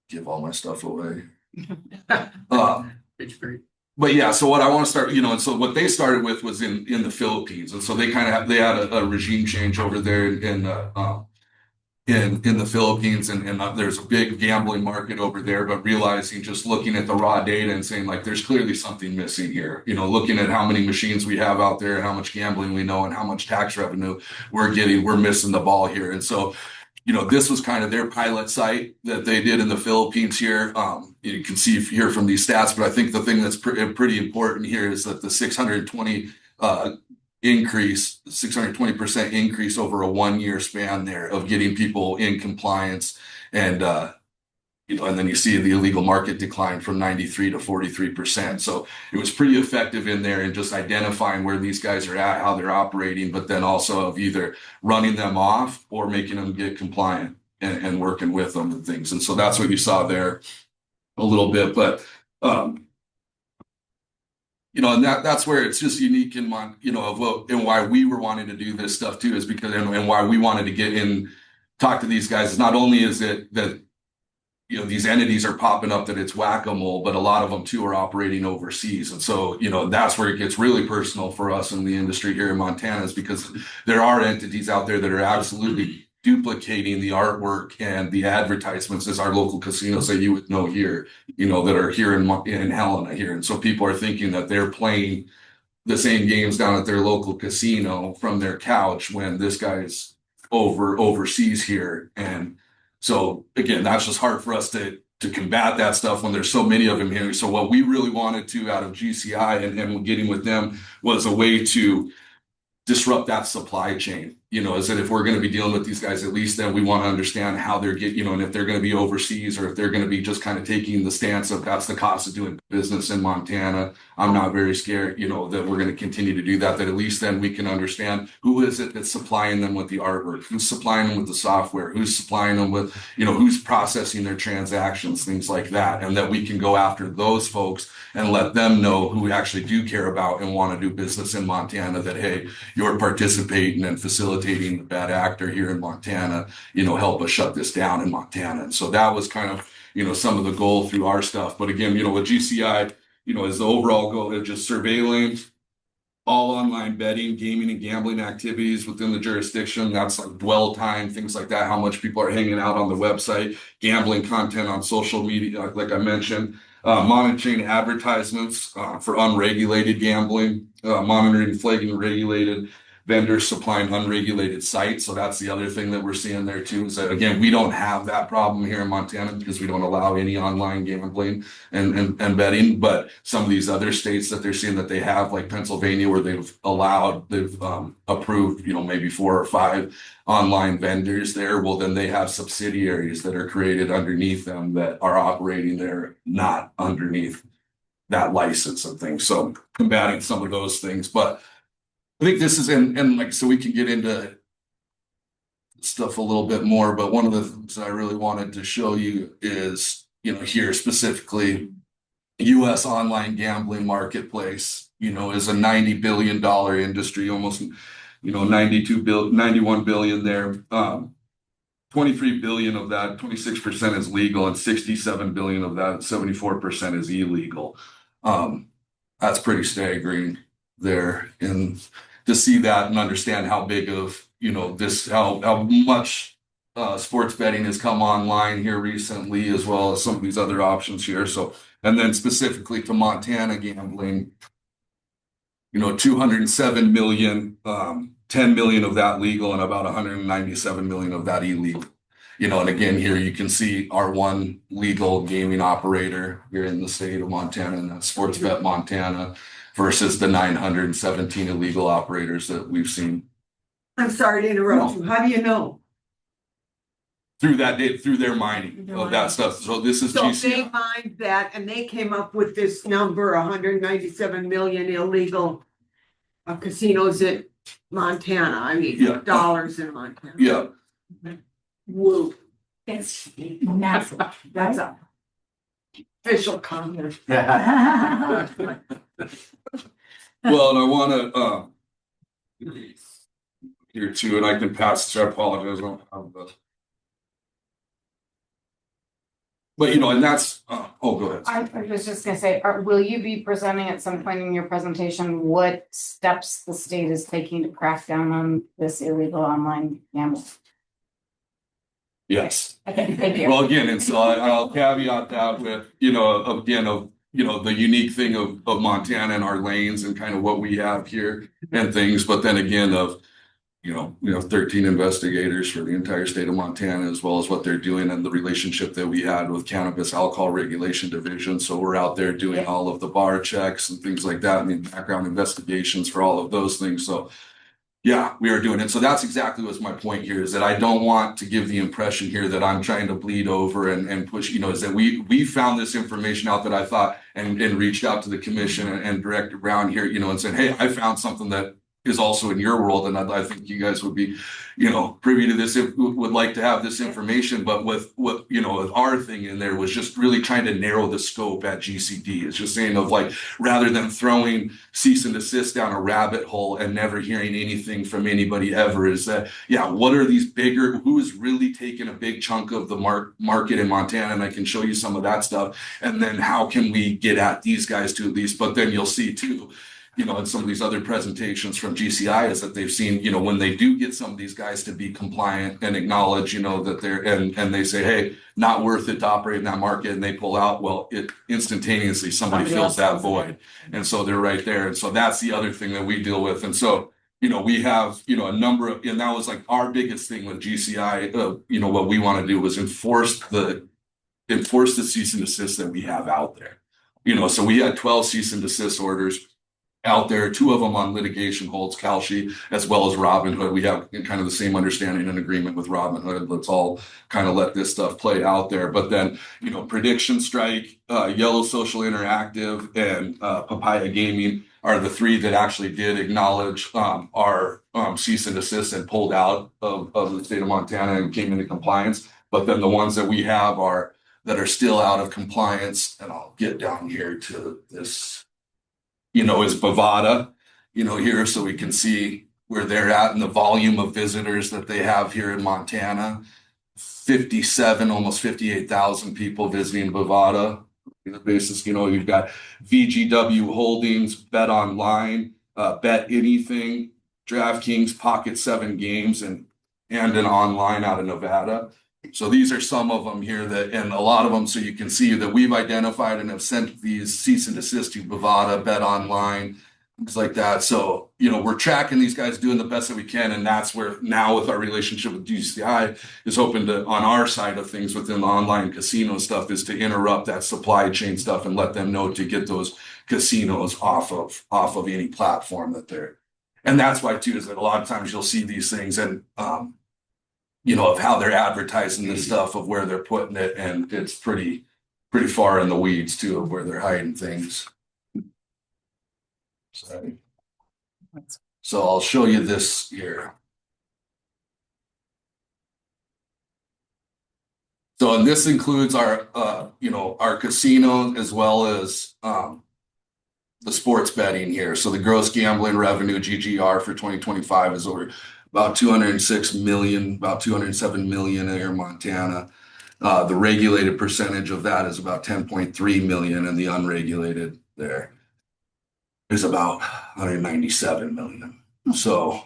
Speaker 7: Give all my stuff away.
Speaker 4: It's great.
Speaker 7: But yeah, so what I want to start, and so what they started with was in the Philippines, and so they kind of had a regime change over there in the Philippines, and there's a big gambling market over there, but realizing just looking at the raw data and saying like there's clearly something missing here, looking at how many machines we have out there, how much gambling we know, and how much tax revenue we're missing the ball here. And so this was kind of their pilot site that they did in the Philippines here. You can see here from these stats, but I think the thing that's pretty important here is that the 620% increase over a 1-year span there of getting people in compliance and You know, and then you see the illegal market decline from 93 to 43%. So it was pretty effective in there in just identifying where these guys are at, how they're operating, but then also of either running them off or making them get compliant and working with them and things. And so that's what you saw there a little bit. But you know, and that's where it's just unique in of what and why we were wanting to do this stuff too, is because and why we wanted to get in, talk to these guys. Is not only is it that you know, these entities are popping up that it's whack-a-mole, but a lot of them too are operating overseas. And so, you know, that's where it gets really personal for us in the industry here in Montana, is because there are entities out there that are absolutely duplicating the artwork and the advertisements as our local casinos that you would know here, you know, that are here in Helena here. And so people are thinking that they're playing the same games down at their local casino from their couch when this guy's overseas here. And so again, that's just hard for us to combat that stuff when there's so many of them here. So what we really wanted to out of GCI and getting with them was a way to disrupt that supply chain. You know, is that if we're going to be dealing with these guys, at least then we want to understand how they're getting, you know, and if they're going to be overseas or if they're going to be just kind of taking the stance of that's the cost of doing business in Montana. I'm not very scared, you know, that we're going to continue to do that, that at least then we can understand who is it that's supplying them with the artwork, who's supplying them with the software, who's supplying them with, you know, who's processing their transactions, things like that. And that we can go after those folks and let them know who actually do care about and want to do business in Montana, that, hey, you're participating and facilitating the bad actor here in Montana, you know, help us shut this down in Montana. And so that was kind of, you know, some of the goal through our stuff. But again, you know, with GCI, you know, is the overall goal of just surveilling all online betting, gaming, and gambling activities within the jurisdiction. That's like dwell time, things like that, how much people are hanging out on the website, gambling content on social media, like I mentioned, monitoring advertisements for unregulated gambling, monitoring, flagging regulated vendors supplying unregulated sites. So that's the other thing that we're seeing there too, is that again, we don't have that problem here in Montana because we don't allow any online gambling and betting. But some of these other states that they're seeing that they have, like Pennsylvania, where they've approved, you know, maybe 4 or 5 online vendors there. Well, then they have subsidiaries that are created underneath them that are operating there, not underneath that license and things. So combating some of those things, but I think this is and like, so we can get into stuff a little bit more, but one of the things I really wanted to show you is, you know, here specifically, US online gambling marketplace, you know, is a $90 billion industry, almost, you know, 91 billion there. 23 billion of that, 26% is legal, and 67 billion of that, 74% is illegal. That's pretty staggering there. And to see that and understand how big of, you know, this, how much sports betting has come online here recently, as well as some of these other options here. So, and then specifically to Montana gambling, you know, 207 million, 10 million of that legal and about 197 million of that illegal. You know, and again, here you can see our one legal gaming operator here in the state of Montana, and that's Sportsbet Montana, versus the 917 illegal operators that we've seen.
Speaker 13: I'm sorry to interrupt you. How do you know?
Speaker 7: Through their mining of that stuff. So this is
Speaker 13: So
Speaker 7: GCI.
Speaker 13: they mined that and they came up with this number, 197 million illegal casinos in Montana. I mean,
Speaker 7: Yeah.
Speaker 13: dollars in Montana.
Speaker 7: Yeah.
Speaker 13: Whoa,
Speaker 3: It's massive.
Speaker 13: that's a official comment.
Speaker 7: Well, and I want to here too, and I can pass this. I apologize. I don't have this. But you know, and that's oh, go ahead.
Speaker 12: I was just gonna say, will you be presenting at some point in your presentation what steps the state is taking to crack down on this illegal online gambling?
Speaker 7: Yes.
Speaker 12: Okay, thank you.
Speaker 7: Well, again, and so I'll caveat that with, you know, again, you know, the unique thing of Montana and our lanes and kind of what we have here and things, but then again of, you know, 13 investigators for the entire state of Montana, as well as what they're doing and the relationship that we had with Cannabis Alcohol Regulation Division. So we're out there doing all of the bar checks and things like that, and the background investigations for all of those things. So Yeah, we are doing it. So that's exactly what's my point here, is that I don't want to give the impression here that I'm trying to bleed over and push, is that we found this information out that I thought and reached out to the commission and Director Brown here, and said, hey, I found something that is also in your world. And I think you guys would be, privy to this, if would like to have this information. But with our thing in there was just really trying to narrow the scope at GCD. It's just saying of like, rather than throwing cease and desist down a rabbit hole and never hearing anything from anybody ever, is that, what are these bigger, who is really taking a big chunk of the market in Montana? And I can show you some of that stuff. And then how can we get at these guys to at least, but then you'll see too, in some of these other presentations from GCI, is that they've seen, when they do get some of these guys to be compliant and acknowledge, that they're, and they say, hey, not worth it to operate in that market, and they pull out, well, it instantaneously, somebody fills that void. And so they're right there. And so that's the other thing that we deal with. And so, we have, a number of, and that was like our biggest thing with GCI, what we want to do was enforce the cease and desist that we have out there. So we had 12 cease and desist orders out there, 2 of them on litigation holds, Kalshi, as well as Robinhood. We have kind of the same understanding and agreement with Robinhood. Let's all kind of let this stuff play out there. But then, Prediction Strike, Yellow Social Interactive, and Papaya Gaming are the 3 that actually did acknowledge our cease and desist and pulled out of the state of Montana and came into compliance. But then the ones that we have that are still out of compliance, and I'll get down here to this, is Bovada, here, so we can see where they're at and the volume of visitors that they have here in Montana. 57, almost 58,000 people visiting Bovada. On the basis, you've got VGW Holdings, Bet Online, Bet Anything, DraftKings, Pocket 7 Games, and an online out of Nevada. So these are some of them here and a lot of them, so you can see that we've identified and have sent these cease and desist to Bovada, Bet Online, things like that. So, we're tracking these guys, doing the best that we can. And that's where now with our relationship with GCI is hoping to, on our side of things within the online casino stuff, is to interrupt that supply chain stuff and let them know to get those casinos off of any platform that they're. And that's why too, is that a lot of times you'll see these things and, of how they're advertising this stuff, of where they're putting it. And it's pretty far in the weeds too, of where they're hiding things. Sorry. So I'll show you this here. So, and this includes our, our casino as well as, the sports betting here. So the gross gambling revenue, GGR, for 2025 is over about 206 million, about 207 million here in Montana. The regulated percentage of that is about 10.3 million, and the unregulated there is about 197 million. So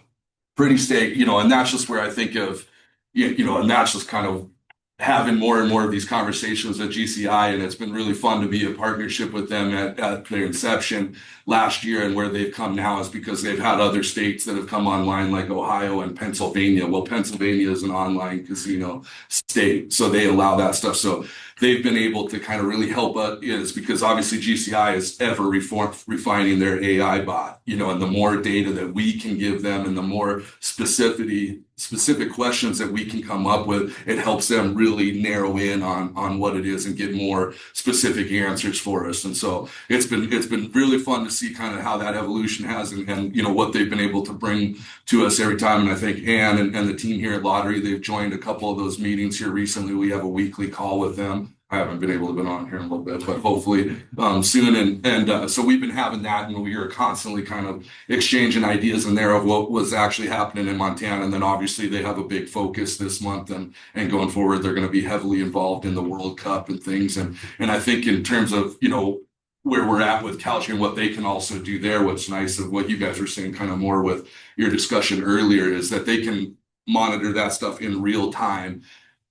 Speaker 7: pretty steady, and that's just where I think of, and that's just kind of having more and more of these conversations at GCI, and it's been really fun to be a partnership with them at their inception last year, and where they've come now is because they've had other states that have come online, like Ohio and Pennsylvania. Well, Pennsylvania is an online casino state, so they allow that stuff. So they've been able to kind of really help us, is because obviously GCI is ever refining their AI bot, and the more data that we can give them and the more specific questions that we can come up with, it helps them really narrow in on what it is and get more specific answers for us. And so it's been really fun to see kind of how that evolution has and what they've been able to bring to us every time. And I think Ann and the team here at Lottery, they've joined a couple of those meetings here recently. We have a weekly call with them. I haven't been able to be on here in a little bit, but hopefully soon. And so we've been having that, and we are constantly kind of exchanging ideas in there of what was actually happening in Montana. And then obviously they have a big focus this month, and going forward, they're going to be heavily involved in the World Cup and things. And I think in terms of, where we're at with Kalshi and what they can also do there, what's nice of what you guys were saying kind of more with your discussion earlier, is that they can monitor that stuff in real time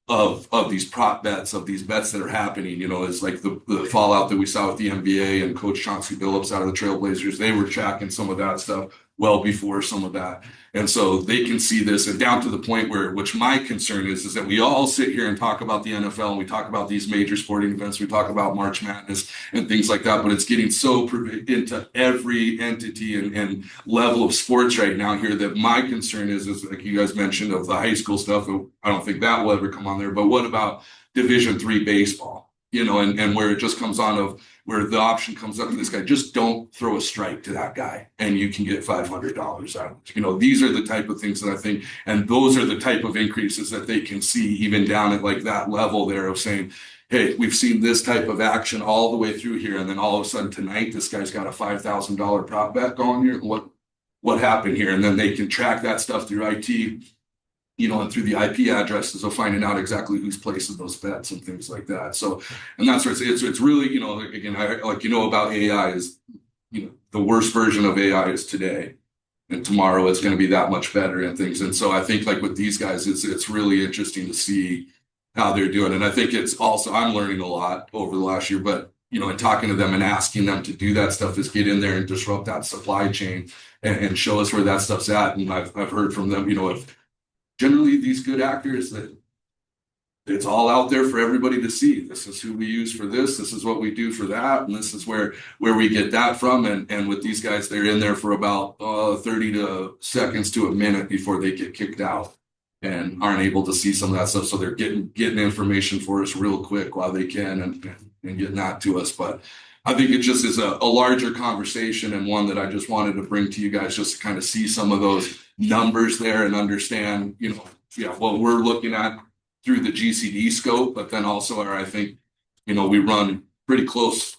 Speaker 7: of these prop bets, of these bets that are happening. It's like the fallout that we saw with the NBA and Coach Chauncey Billups out of the Trailblazers. They were tracking some of that stuff well before some of that. And so they can see this, and down to the point where, which my concern is that we all sit here and talk about the NFL, and we talk about these major sporting events, we talk about March Madness and things like that, but it's getting so into every entity and level of sports right now here that my concern is like you guys mentioned of the high school stuff. I don't think that will ever come on there, but what about Division III baseball? You know, and where it just comes on of where the option comes up to this guy, just don't throw a strike to that guy and you can get $500 out of it. You know, these are the type of things that I think, and those are the type of increases that they can see even down at like that level there of saying, hey, we've seen this type of action all the way through here. And then all of a sudden tonight, this guy's got a $5,000 prop bet going here. What happened here? And then they can track that stuff through IT, you know, and through the IP addresses of finding out exactly who's placing those bets and things like that. So, and that's where it's really, you know, again, like, you know, about AI is, you know, the worst version of AI is today, and tomorrow it's going to be that much better and things. And so I think like with these guys, it's really interesting to see how they're doing. And I think it's also, I'm learning a lot over the last year, but, you know, and talking to them and asking them to do that stuff is get in there and disrupt that supply chain and show us where that stuff's at. And I've heard from them, you know, if generally these good actors that it's all out there for everybody to see. This is who we use for this. This is what we do for that. And this is where we get that from. And with these guys, they're in there for about 30 seconds to a minute before they get kicked out and aren't able to see some of that stuff. So they're getting information for us real quick while they can and getting that to us. But I think it just is a larger conversation and one that I just wanted to bring to you guys just to kind of see some of those numbers there and understand, you know, yeah, what we're looking at through the GCD scope, but then also I think, you know, we run pretty close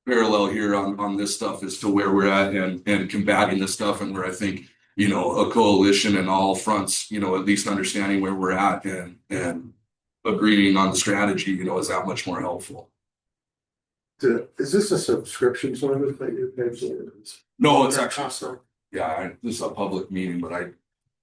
Speaker 7: parallel here on this stuff as to where we're at and combating this stuff and where I think, you know, a coalition and all fronts, you know, at least understanding where we're at and agreeing on the strategy, you know, is that much more helpful.
Speaker 2: Is this a subscription service that you pay for?
Speaker 7: No, it's actually, this is a public meeting, but I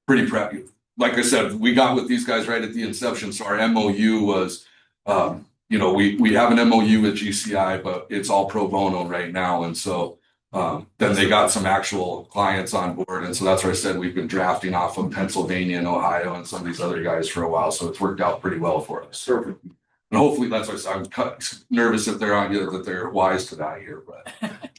Speaker 7: pretty proud. Like I said, we got with these guys right at the inception. So our MOU was, you know, we have an MOU with GCI, but it's all pro bono right now. And so then they got some actual clients on board. And so that's where I said we've been drafting off of Pennsylvania and Ohio and some of these other guys for a while. So it's worked out pretty well for us.
Speaker 2: Perfect.
Speaker 7: And hopefully that's why I'm nervous that they're on that they're wise to that here, but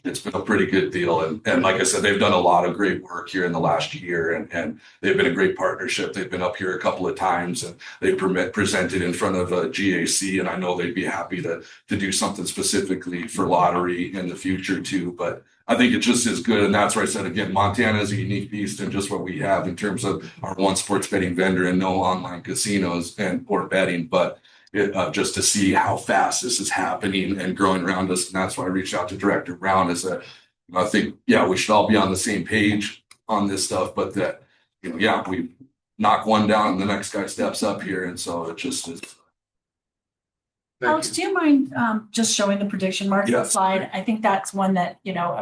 Speaker 7: it's been a pretty good deal. And like I said, they've done a lot of great work here in the last year and they've been a great partnership. They've been up here a couple of times and they presented in front of a GAC, and I know they'd be happy to do something specifically for lottery in the future too. But I think it just is good. And that's where I said, again, Montana is a unique beast in just what we have in terms of our one sports betting vendor and no online casinos or betting, but just to see how fast this is happening and growing around us. And that's why I reached out to Director Brown is that I think, we should all be on the same page on this stuff, but that, we knock one down and the next guy steps up here. And so it just is.
Speaker 3: Alex, do you mind just showing the prediction market slide? I think that's one that,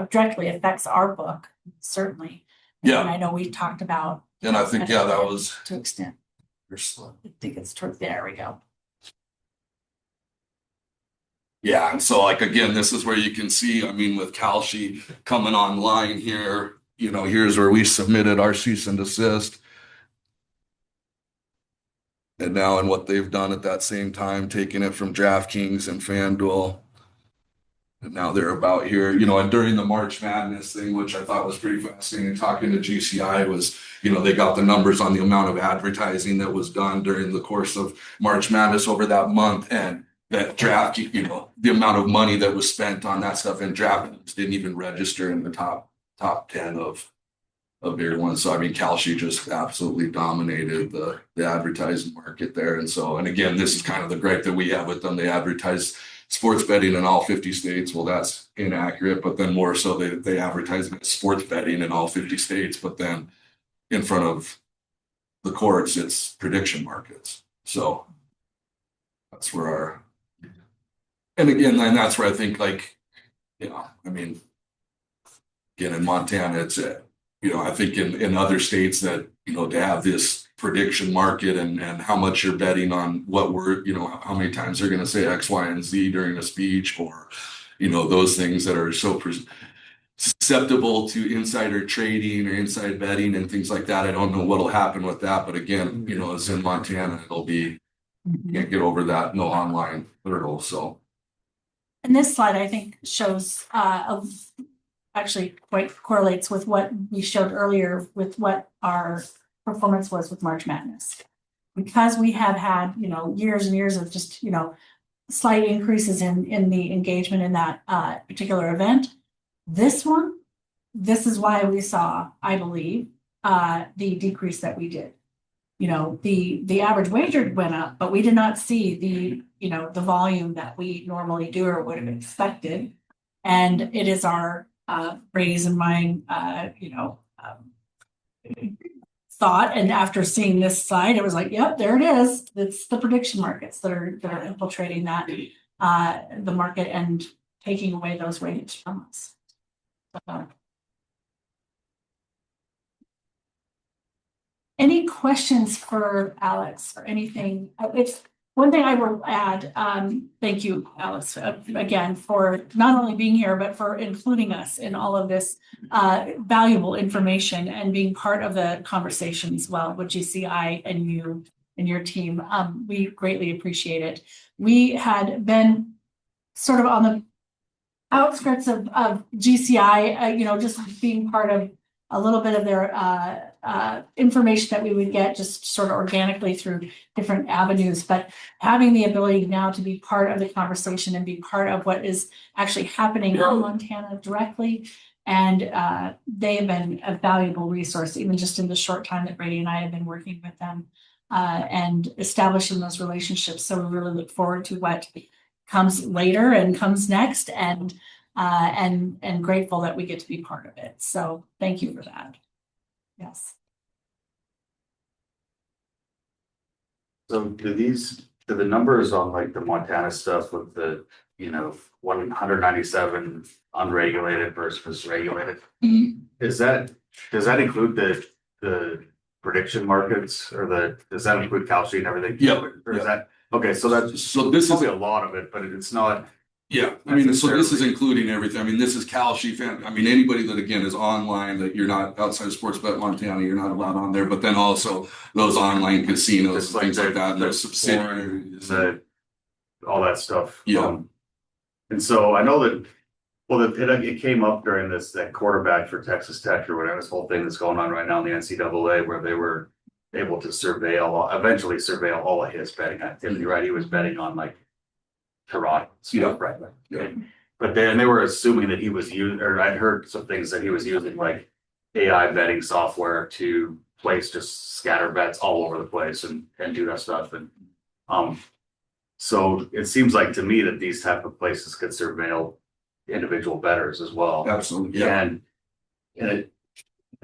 Speaker 3: directly affects our book, certainly.
Speaker 7: Yeah.
Speaker 3: And I know we talked about.
Speaker 7: And I think, that was.
Speaker 3: To extent. I think it's there we go.
Speaker 7: Yeah, and so again, this is where you can see, with Kalshi coming online here, here's where we submitted our cease and desist. And now in what they've done at that same time, taking it from DraftKings and FanDuel. And now they're about here, and during the March Madness thing, which I thought was pretty fascinating, talking to GCI was, they got the numbers on the amount of advertising that was done during the course of March Madness over that month. And that draft, the amount of money that was spent on that stuff, and DraftKings didn't even register in the top 10 of everyone. So Kalshi just absolutely dominated the advertising market there. And so, and again, this is kind of the gripe that we have with them. They advertise sports betting in all 50 states. Well, that's inaccurate, but then more so they advertise sports betting in all 50 states, but then in front of the courts, it's prediction markets. So that's where and again, then that's where I think again, in Montana, it's I think in other states that, to have this prediction market and how much you're betting on what how many times they're going to say X, Y, and Z during a speech or, those things that are so, susceptible to insider trading or inside betting and things like that. I don't know what'll happen with that, but again, you know, it's in Montana, it'll be, can't get over that no online hurdle, so.
Speaker 3: And this slide, I think, shows actually quite correlates with what we showed earlier with what our performance was with March Madness. Because we have had, you know, years and years of just, you know, slight increases in the engagement in that particular event. This is why we saw, I believe, the decrease that we did. You know, the average wager went up, but we did not see the, you know, the volume that we normally do or would have expected. And it is our Brady's and mine, you know, thought. And after seeing this slide, it was like, yep, there it is. It's the prediction markets that are infiltrating that the market and taking away those wages from us. Any questions for Alex or anything? It's one thing I will add. Thank you, Alex, again, for not only being here, but for including us in all of this valuable information and being part of the conversation as well with GCI and you and your team. We greatly appreciate it. We had been sort of on the outskirts of GCI, you know, just being part of a little bit of their information that we would get just sort of organically through different avenues, but having the ability now to be part of the conversation and be part of what is actually happening in Montana directly. And they have been a valuable resource, even just in the short time that Brady and I have been working with them and establishing those relationships. So we really look forward to what comes later and comes next, and grateful that we get to be part of it. So thank you for that. Yes.
Speaker 10: So do the numbers on like the Montana stuff with the, you know, 197 unregulated versus regulated? Does that include the prediction markets or does that include Cal Sheet and everything?
Speaker 7: Yeah.
Speaker 10: Or is that, okay, so this is probably a lot of it, but it's not.
Speaker 7: Yeah, I mean, so this is including everything. I mean, this is Cal Sheet fan. I mean, anybody that again is online that you're not outside of Sports Bet Montana, you're not allowed on there. But then also those online casinos, and things like that, and there's subsidiaries,
Speaker 10: all that stuff.
Speaker 7: Yeah.
Speaker 10: And so I know that. Well, it came up during that quarterback for Texas Tech or whatever, this whole thing that's going on right now in the NCAA, where they were able to eventually surveil all of his betting activity. Right, he was betting on like Toronto stuff, right?
Speaker 7: Yeah.
Speaker 10: But then they were assuming that he was using, or I'd heard some things that he was using like AI betting software to place just scatter bets all over the place and do that stuff. And so it seems like to me that these type of places could surveil individual bettors as well.
Speaker 7: Absolutely. Yeah.
Speaker 10: And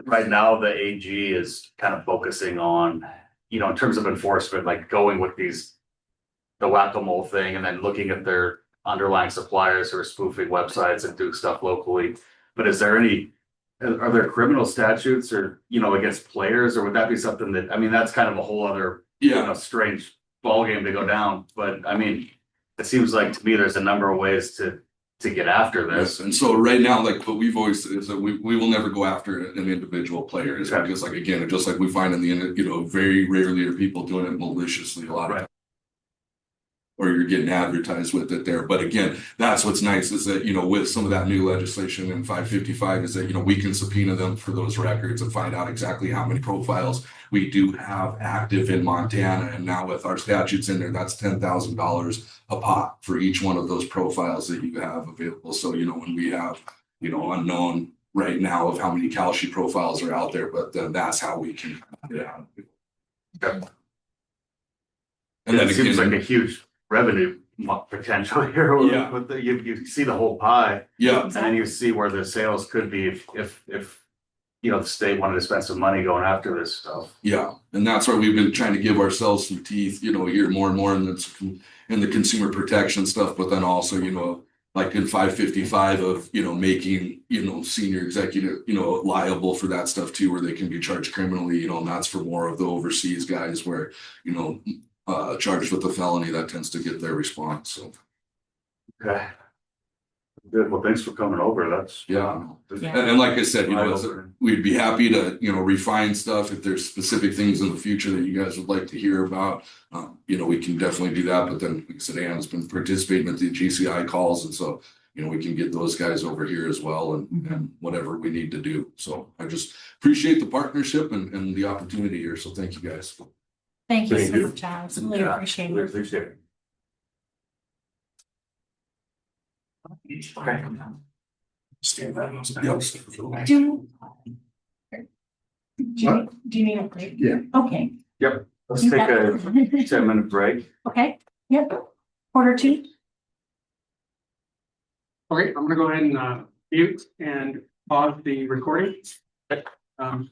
Speaker 10: right now the AG is kind of focusing on, you know, in terms of enforcement, like going with the whack-a-mole thing and then looking at their underlying suppliers who are spoofing websites and do stuff locally. But are there criminal statutes or, you know, against players, or would that be something that, I mean, that's kind of a whole other, you know, strange ballgame to go down. But I mean, it seems like to me there's a number of ways to get after this.
Speaker 7: Yes. And so right now, like what we've always said is that we will never go after an individual player. It's because like, again, just like we find in the end, you know, very rarely are people doing it maliciously a lot of times. Or you're getting advertised with it there. But again, that's what's nice is that, you know, with some of that new legislation in 555 is that, you know, we can subpoena them for those records and find out exactly how many profiles we do have active in Montana. And now with our statutes in there, that's $10,000 a pop for each one of those profiles that you have available. So, you know, when we have, you know, unknown right now of how many Cal Sheet profiles are out there, but then that's how we can get out.
Speaker 10: Okay.
Speaker 7: And then
Speaker 10: it seems like a huge revenue potential here.
Speaker 7: Yeah.
Speaker 10: With you see the whole pie.
Speaker 7: Yeah.
Speaker 10: And then you see where the sales could be if you know the state wanted to spend some money going after this stuff.
Speaker 7: Yeah, and that's why we've been trying to give ourselves some teeth, you know, here more and more in the consumer protection stuff, but then also, you know, like in 555 of, you know, making, you know, senior executive, you know, liable for that stuff too, where they can be charged criminally, you know, and that's for more of the overseas guys where, you know, charged with a felony, that tends to get their response. So
Speaker 10: okay. Good, well, thanks for coming over, that's.
Speaker 7: Yeah.
Speaker 3: Yeah.
Speaker 7: And like I said, you know,
Speaker 10: Eye-opener.
Speaker 7: we'd be happy to, you know, refine stuff if there's specific things in the future that you guys would like to hear about. You know, we can definitely do that, but then, like I said, Anna's been participating at the GCI calls, and so, you know, we can get those guys over here as well and whatever we need to do. So I just appreciate the partnership and the opportunity here, so thank you guys.
Speaker 3: Thank you
Speaker 10: Thank
Speaker 3: so
Speaker 10: you.
Speaker 3: much, Alex. Really
Speaker 10: Yeah,
Speaker 3: appreciate
Speaker 10: really
Speaker 3: it.
Speaker 10: appreciate it. Okay.
Speaker 7: Stand by.
Speaker 3: Do you need a break?
Speaker 2: Yeah.
Speaker 3: Okay,
Speaker 10: Yep, let's
Speaker 3: You
Speaker 10: take
Speaker 3: got
Speaker 10: a
Speaker 3: it.
Speaker 10: 10-minute break.
Speaker 3: Okay, yep. Quarter two.
Speaker 4: Okay, I'm gonna go ahead and mute and pause the recording. Um,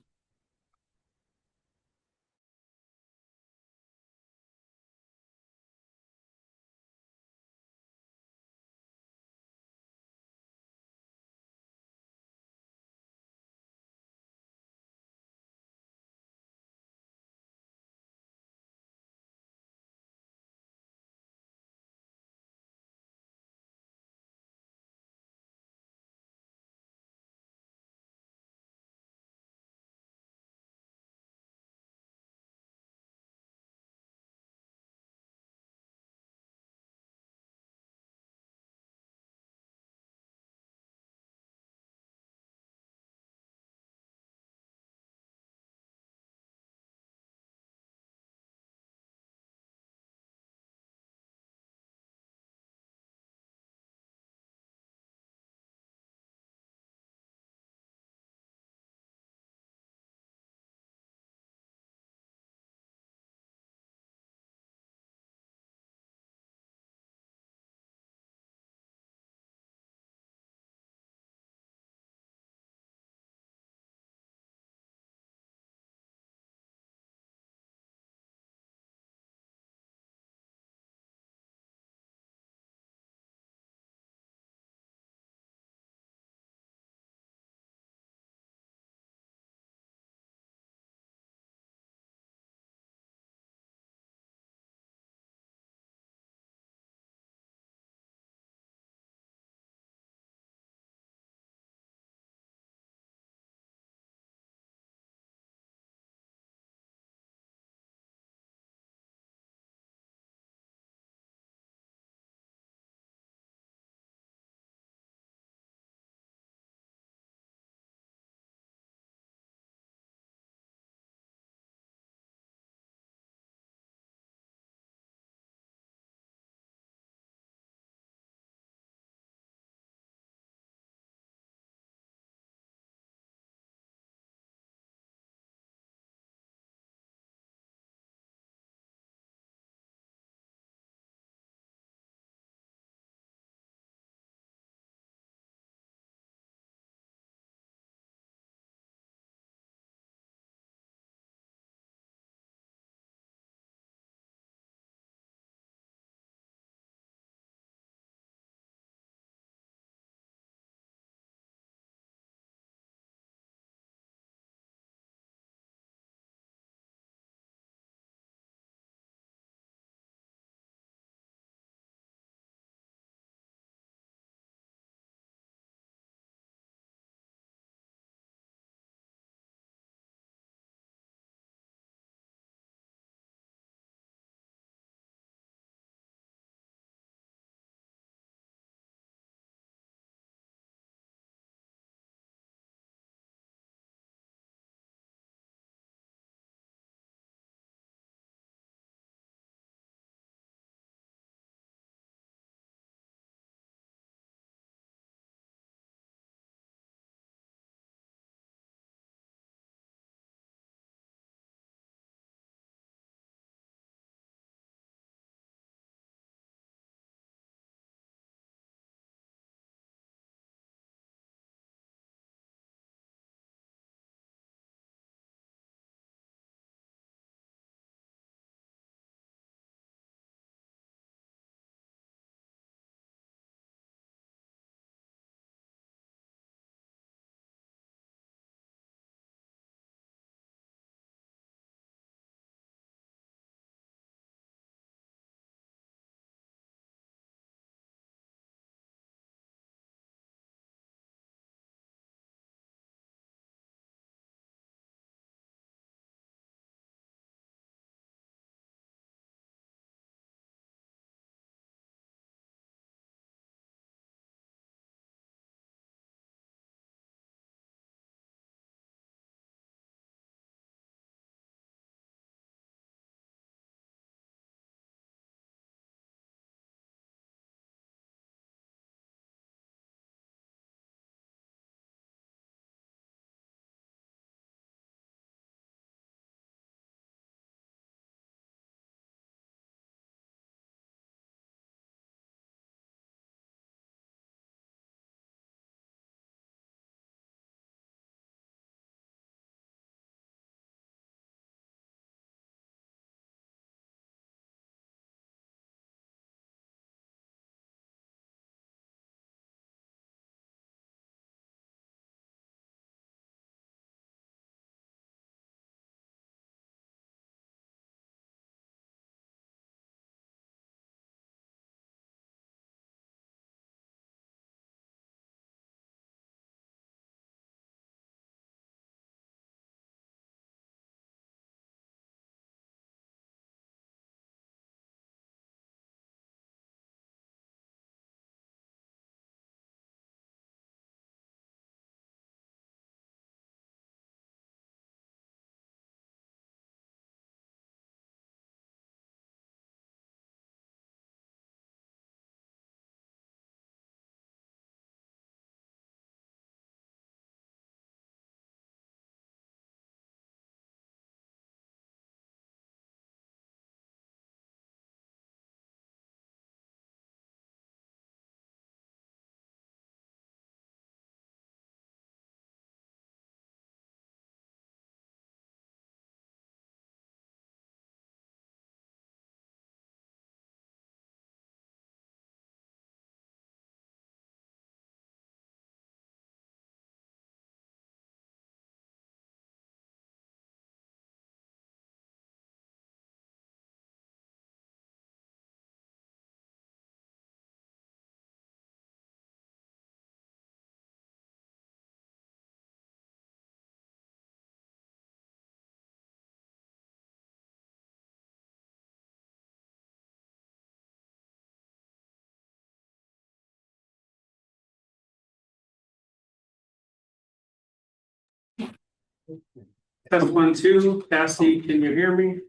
Speaker 4: Test 1, 2, Cassie, can you hear me?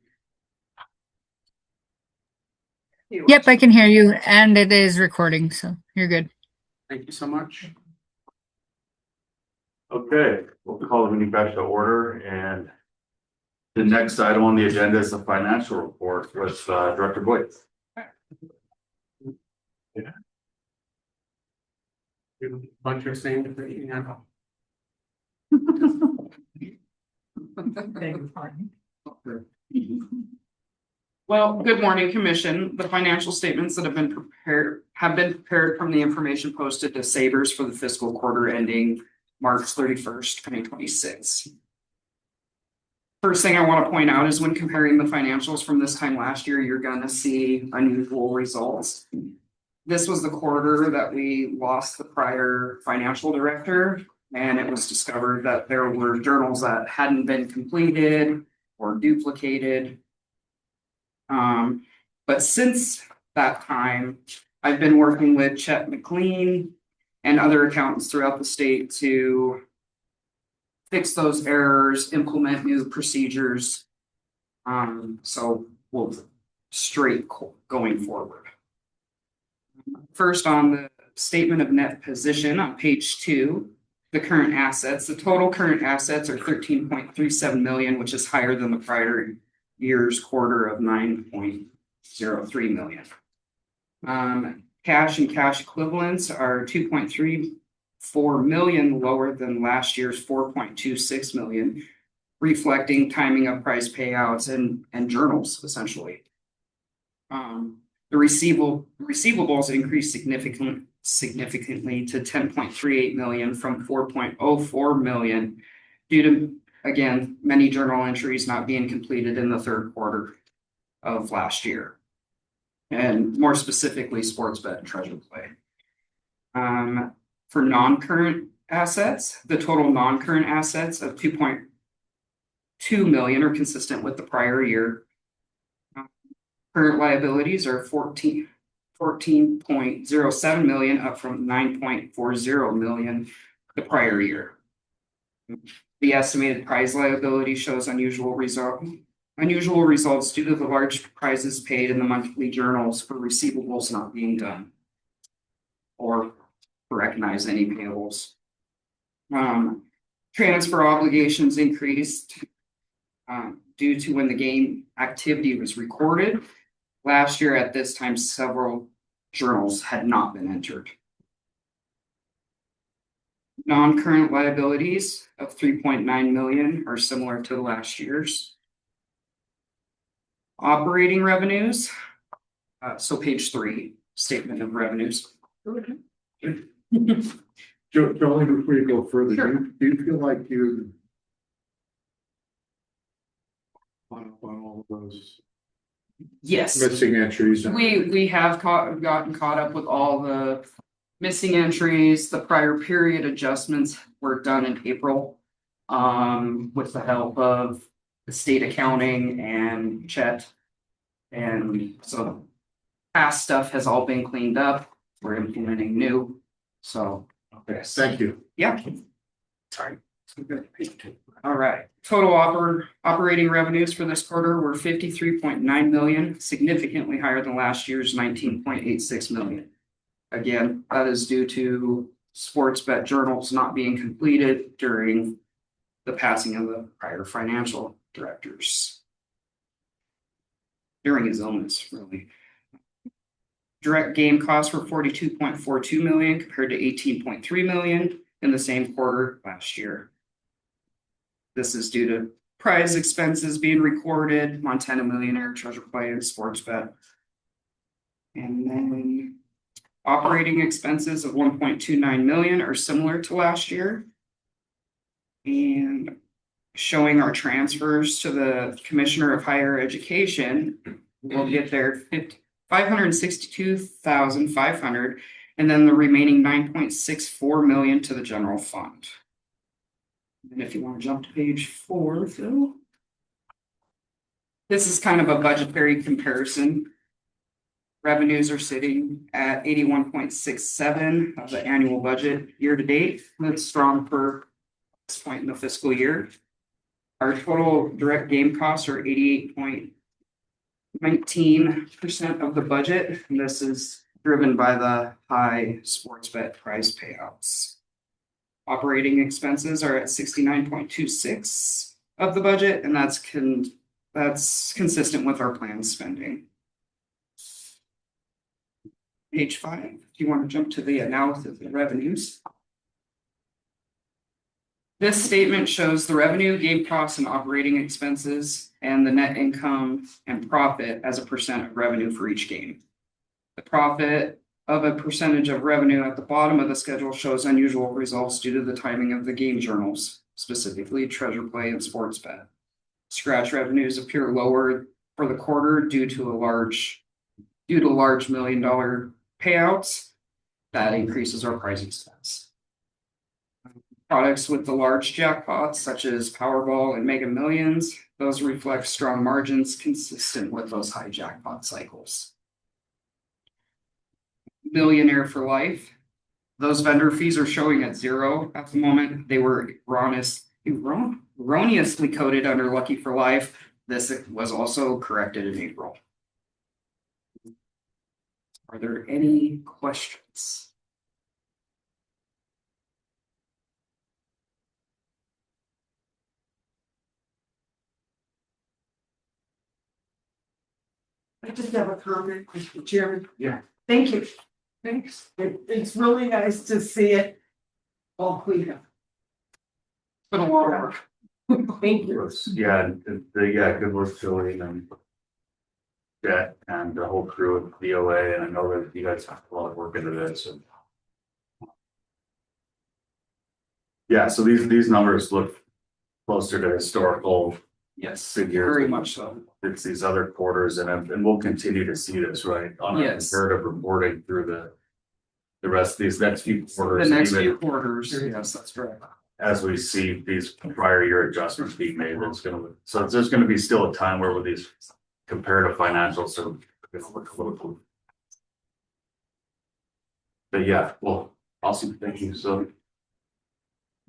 Speaker 5: Yep, I can hear you, and it is recording, so you're good.
Speaker 4: Thank you so much.
Speaker 10: Okay, we'll call the meeting back to order, and the next item on the agenda is the financial report with Director Boyd.
Speaker 4: Bunch of things that you know.
Speaker 14: Well, good morning, Commission. The financial statements that have been prepared from the information posted to Sabres for the fiscal quarter ending March 31st, 2026. First thing I want to point out is when comparing the financials from this time last year, you're going to see unusual results. This was the quarter that we lost the prior financial director, and it was discovered that there were journals that hadn't been completed or duplicated. But since that time, I've been working with Chet McLean and other accountants throughout the state to fix those errors, implement new procedures. So we'll straight going forward. First, on the statement of net position on page 2, the current assets, the total current assets are 13.37 million, which is higher than the prior year's quarter of 9.03 million. Cash and cash equivalents are 2.34 million lower than last year's 4.26 million, reflecting timing of prize payouts and journals, essentially. The receivables increased significantly to 10.38 million from 4.04 million due to, again, many journal entries not being completed in the third quarter of last year. And more specifically, sports bet and treasure play. For non-current assets, the total non-current assets of 2.2 million are consistent with the prior year. Current liabilities are 14.07 million, up from 9.40 million the prior year. The estimated prize liability shows unusual results due to the large prizes paid in the monthly journals for receivables not being done or recognize any payables. Transfer obligations increased due to when the game activity was recorded. Last year at this time, several journals had not been entered. Non-current liabilities of 3.9 million are similar to last year's. Operating revenues, so page 3, statement of revenues.
Speaker 2: Jolene, before you go further,
Speaker 14: Sure.
Speaker 2: do you feel like you on all of those
Speaker 14: Yes.
Speaker 2: missing entries?
Speaker 14: We have gotten caught up with all the missing entries. The prior period adjustments were done in April with the help of the state accounting and Chet. And so past stuff has all been cleaned up. We're implementing new. So
Speaker 2: Okay, thank you.
Speaker 14: yeah. Sorry. All right. Total operating revenues for this quarter were 53.9 million, significantly higher than last year's 19.86 million. Again, that is due to sports bet journals not being completed during the passing of the prior financial directors. During his illness, really. Direct game costs were 42.42 million compared to 18.3 million in the same quarter last year. This is due to prize expenses being recorded, Montana Millionaire, Treasure Play, and Sports Bet. And then operating expenses of 1.29 million are similar to last year. And showing our transfers to the Commissioner of Higher Education, we'll get there 562,500, and then the remaining 9.64 million to the general fund. And if you want to jump to page 4, Phil. This is kind of a budgetary comparison. Revenues are sitting at 81.67 of the annual budget year to date. That's strong for this point in the fiscal year. Our total direct game costs are 88.19% of the budget. And this is driven by the high sports bet prize payouts. Operating expenses are at 69.26 of the budget, and that's consistent with our planned spending. Page 5, do you want to jump to the analysis of the revenues? This statement shows the revenue, game costs, and operating expenses, and the net income and profit as a percent of revenue for each game. The profit of a percentage of revenue at the bottom of the schedule shows unusual results due to the timing of the game journals, specifically Treasure Play and Sports Bet. Scratch revenues appear lower for the quarter due to large $1 million payouts. That increases our prize expense. Products with the large jackpots, such as Powerball and Mega Millions, those reflect strong margins consistent with those high jackpot cycles. Millionaire for Life, those vendor fees are showing at 0 at the moment. They were erroneously coded under Lucky for Life. This was also corrected in April. Are there any questions?
Speaker 13: I just have a comment, Mr. Chairman.
Speaker 6: Yeah.
Speaker 13: Thank you. Thanks. It's really nice to see it all cleaned up. Thank you.
Speaker 10: Yeah, good work, Julie and Jet and the whole crew of VOA, and I know that you guys have a lot of work into this. And yeah, so these numbers look closer to historical.
Speaker 14: Yes,
Speaker 10: figures.
Speaker 14: very much so.
Speaker 10: It's these other quarters, and we'll continue to see this, right? On our
Speaker 14: Yes.
Speaker 10: comparative reporting through the rest of these next few quarters.
Speaker 14: The next
Speaker 10: even
Speaker 14: few quarters, yes, that's correct.
Speaker 10: as we see these prior year adjustments being made, so there's gonna be still a time where with these comparative financials are gonna look a little. But yeah, well, awesome, thank you, so.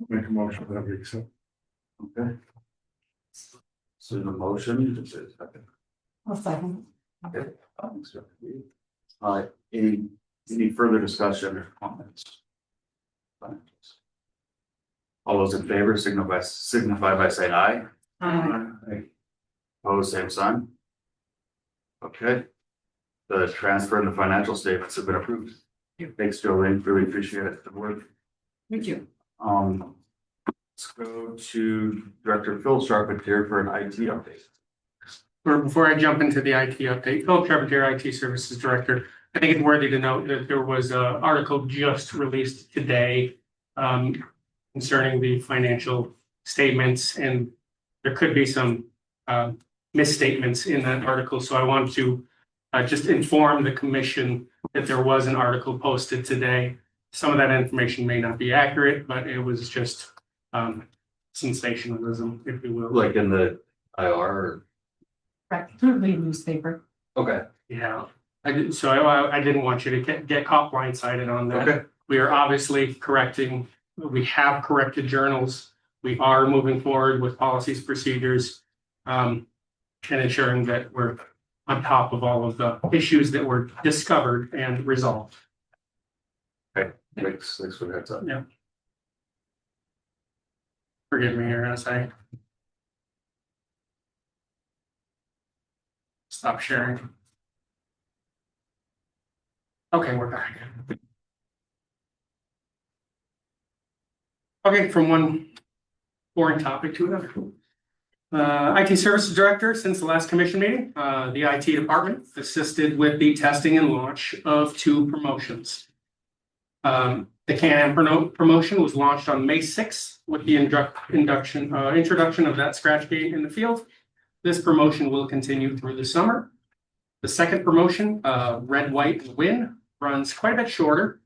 Speaker 2: Make a motion that we accept.
Speaker 10: Okay. So the motion.
Speaker 12: I'll second.
Speaker 10: Okay. Any further discussion or comments? All those in favor signify by saying aye. Aye. Opposed, same sign. Okay. The transfer and the financial statements have been approved. Thanks, Jolene, really appreciate it, the work.
Speaker 14: Thank you.
Speaker 10: Let's go to Director Phil Charpentier for an IT update.
Speaker 4: Before I jump into the IT update, Phil Charpentier, IT Services Director. I think it's worthy to note that there was an article just released today concerning the financial statements, and there could be some misstatements in that article. So I want to just inform the commission that there was an article posted today. Some of that information may not be accurate, but it was just sensationalism, if you will.
Speaker 10: Like in the IR?
Speaker 3: Right, through the newspaper.
Speaker 10: Okay.
Speaker 4: Yeah, I didn't want you to get caught blindsided on that.
Speaker 10: Okay.
Speaker 4: We are obviously correcting, we have corrected journals. We are moving forward with policies, procedures, and ensuring that we're on top of all of the issues that were discovered and resolved.
Speaker 10: Okay, thanks for the heads up.
Speaker 4: Yeah. Forgive me here as I stop sharing. Okay, we're back. Okay, from one boring topic to another. IT Services Director, since the last commission meeting, the IT department assisted with the testing and launch of 2 promotions. The Can-Am promotion was launched on May 6th with the introduction of that scratch game in the field. This promotion will continue through the summer. The second promotion, Red, White, and Win, runs quite a bit shorter,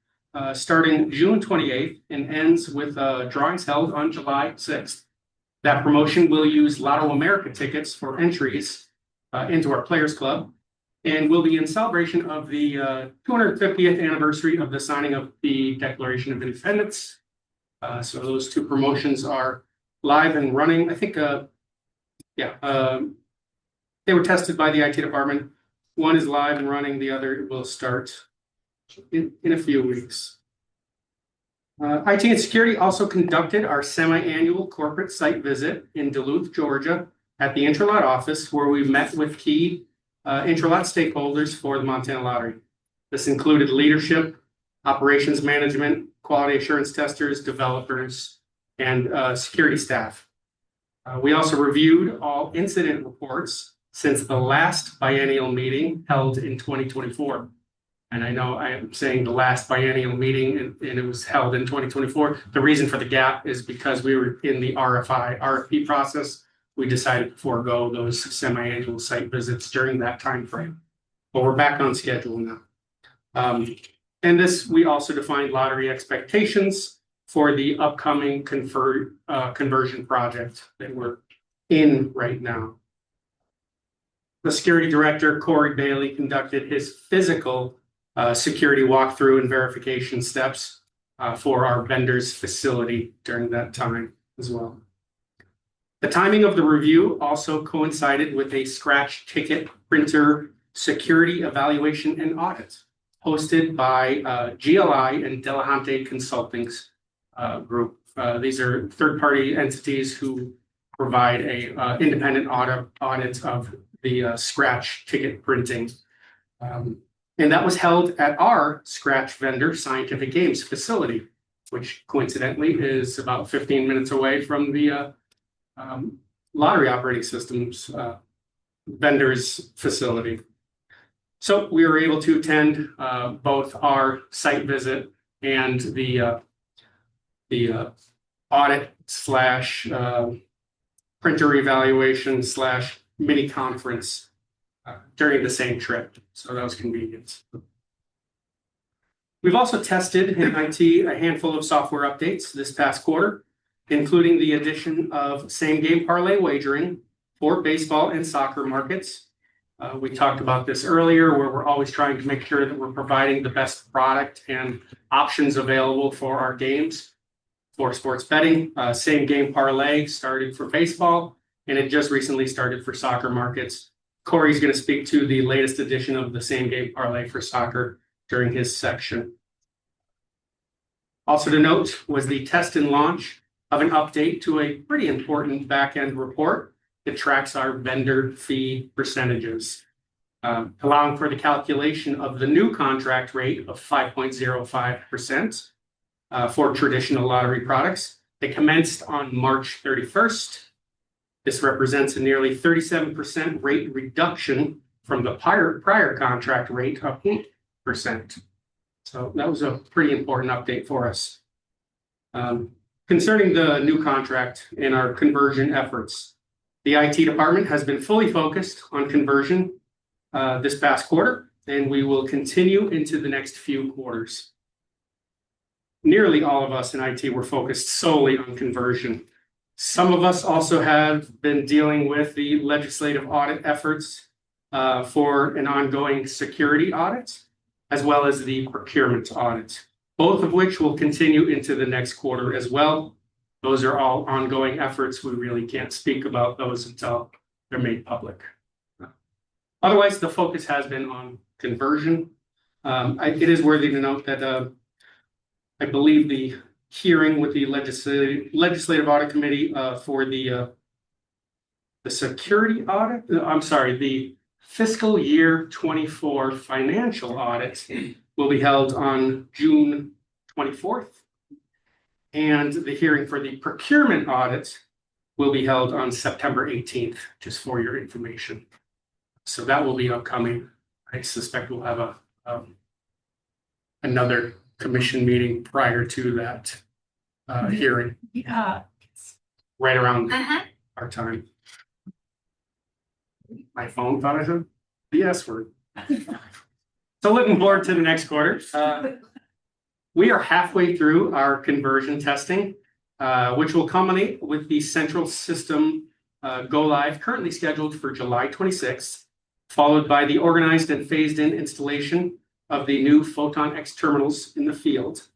Speaker 4: starting June 28th and ends with drawings held on July 6th. That promotion will use Lotto America tickets for entries into our Players Club, and will be in celebration of the 250th anniversary of the signing of the Declaration of Independence. So those 2 promotions are live and running. I think Yeah, they were tested by the IT department. One is live and running, the other will start in a few weeks. IT and security also conducted our semi-annual corporate site visit in Duluth, Georgia, at the Intralot office, where we met with key Intralot stakeholders for the Montana Lottery. This included leadership, operations management, quality assurance testers, developers, and security staff. We also reviewed all incident reports since the last biennial meeting held in 2024. And I know I am saying the last biennial meeting and it was held in 2024. The reason for the gap is because we were in the RFP process. We decided to forego those semi-annual site visits during that time frame. But we're back on schedule now. And this, we also defined lottery expectations for the upcoming conversion project that we're in right now. The security director, Corey Bailey, conducted his physical security walkthrough and verification steps for our vendor's facility during that time as well. The timing of the review also coincided with a scratch ticket printer security evaluation and audit hosted by GLI and Delahunty Consulting's group. These are third-party entities who provide a independent audit of the scratch ticket printing. And that was held at our scratch vendor Scientific Games facility, which coincidentally is about 15 minutes away from the lottery operating systems vendor's facility. So we were able to attend both our site visit and the audit slash printer evaluation slash mini conference during the same trip. So that was convenient. We've also tested in IT a handful of software updates this past quarter, including the addition of same game parlay wagering for baseball and soccer markets. We talked about this earlier, where we're always trying to make sure that we're providing the best product and options available for our games. For sports betting, same game parlay started for baseball, and it just recently started for soccer markets. Corey's going to speak to the latest edition of the same game parlay for soccer during his section. Also to note was the test and launch of an update to a pretty important back-end report that tracks our vendor fee percentages, allowing for the calculation of the new contract rate of 5.05% for traditional lottery products. They commenced on March 31st. This represents a nearly 37% rate reduction from the prior contract rate of 8%. So that was a pretty important update for us. Concerning the new contract and our conversion efforts, the IT department has been fully focused on conversion this past quarter, and we will continue into the next few quarters. Nearly all of us in IT were focused solely on conversion. Some of us also have been dealing with the legislative audit efforts for an ongoing security audit, as well as the procurement audit, both of which will continue into the next quarter as well. Those are all ongoing efforts. We really can't speak about those until they're made public. Otherwise, the focus has been on conversion. It is worthy to note that I believe the hearing with the legislative audit committee for the security audit, I'm sorry, the fiscal year 24 financial audit will be held on June 24th. And the hearing for the procurement audit will be held on September 18th, just for your information. So that will be upcoming. I suspect we'll have another commission meeting prior to that hearing.
Speaker 3: Yeah.
Speaker 4: Right around our time. My phone thought I said the S word. So looking forward to the next quarter. We are halfway through our conversion testing, which will culminate with the central system go live, currently scheduled for July 26th, followed by the organized and phased in installation of the new Photon X terminals in the field.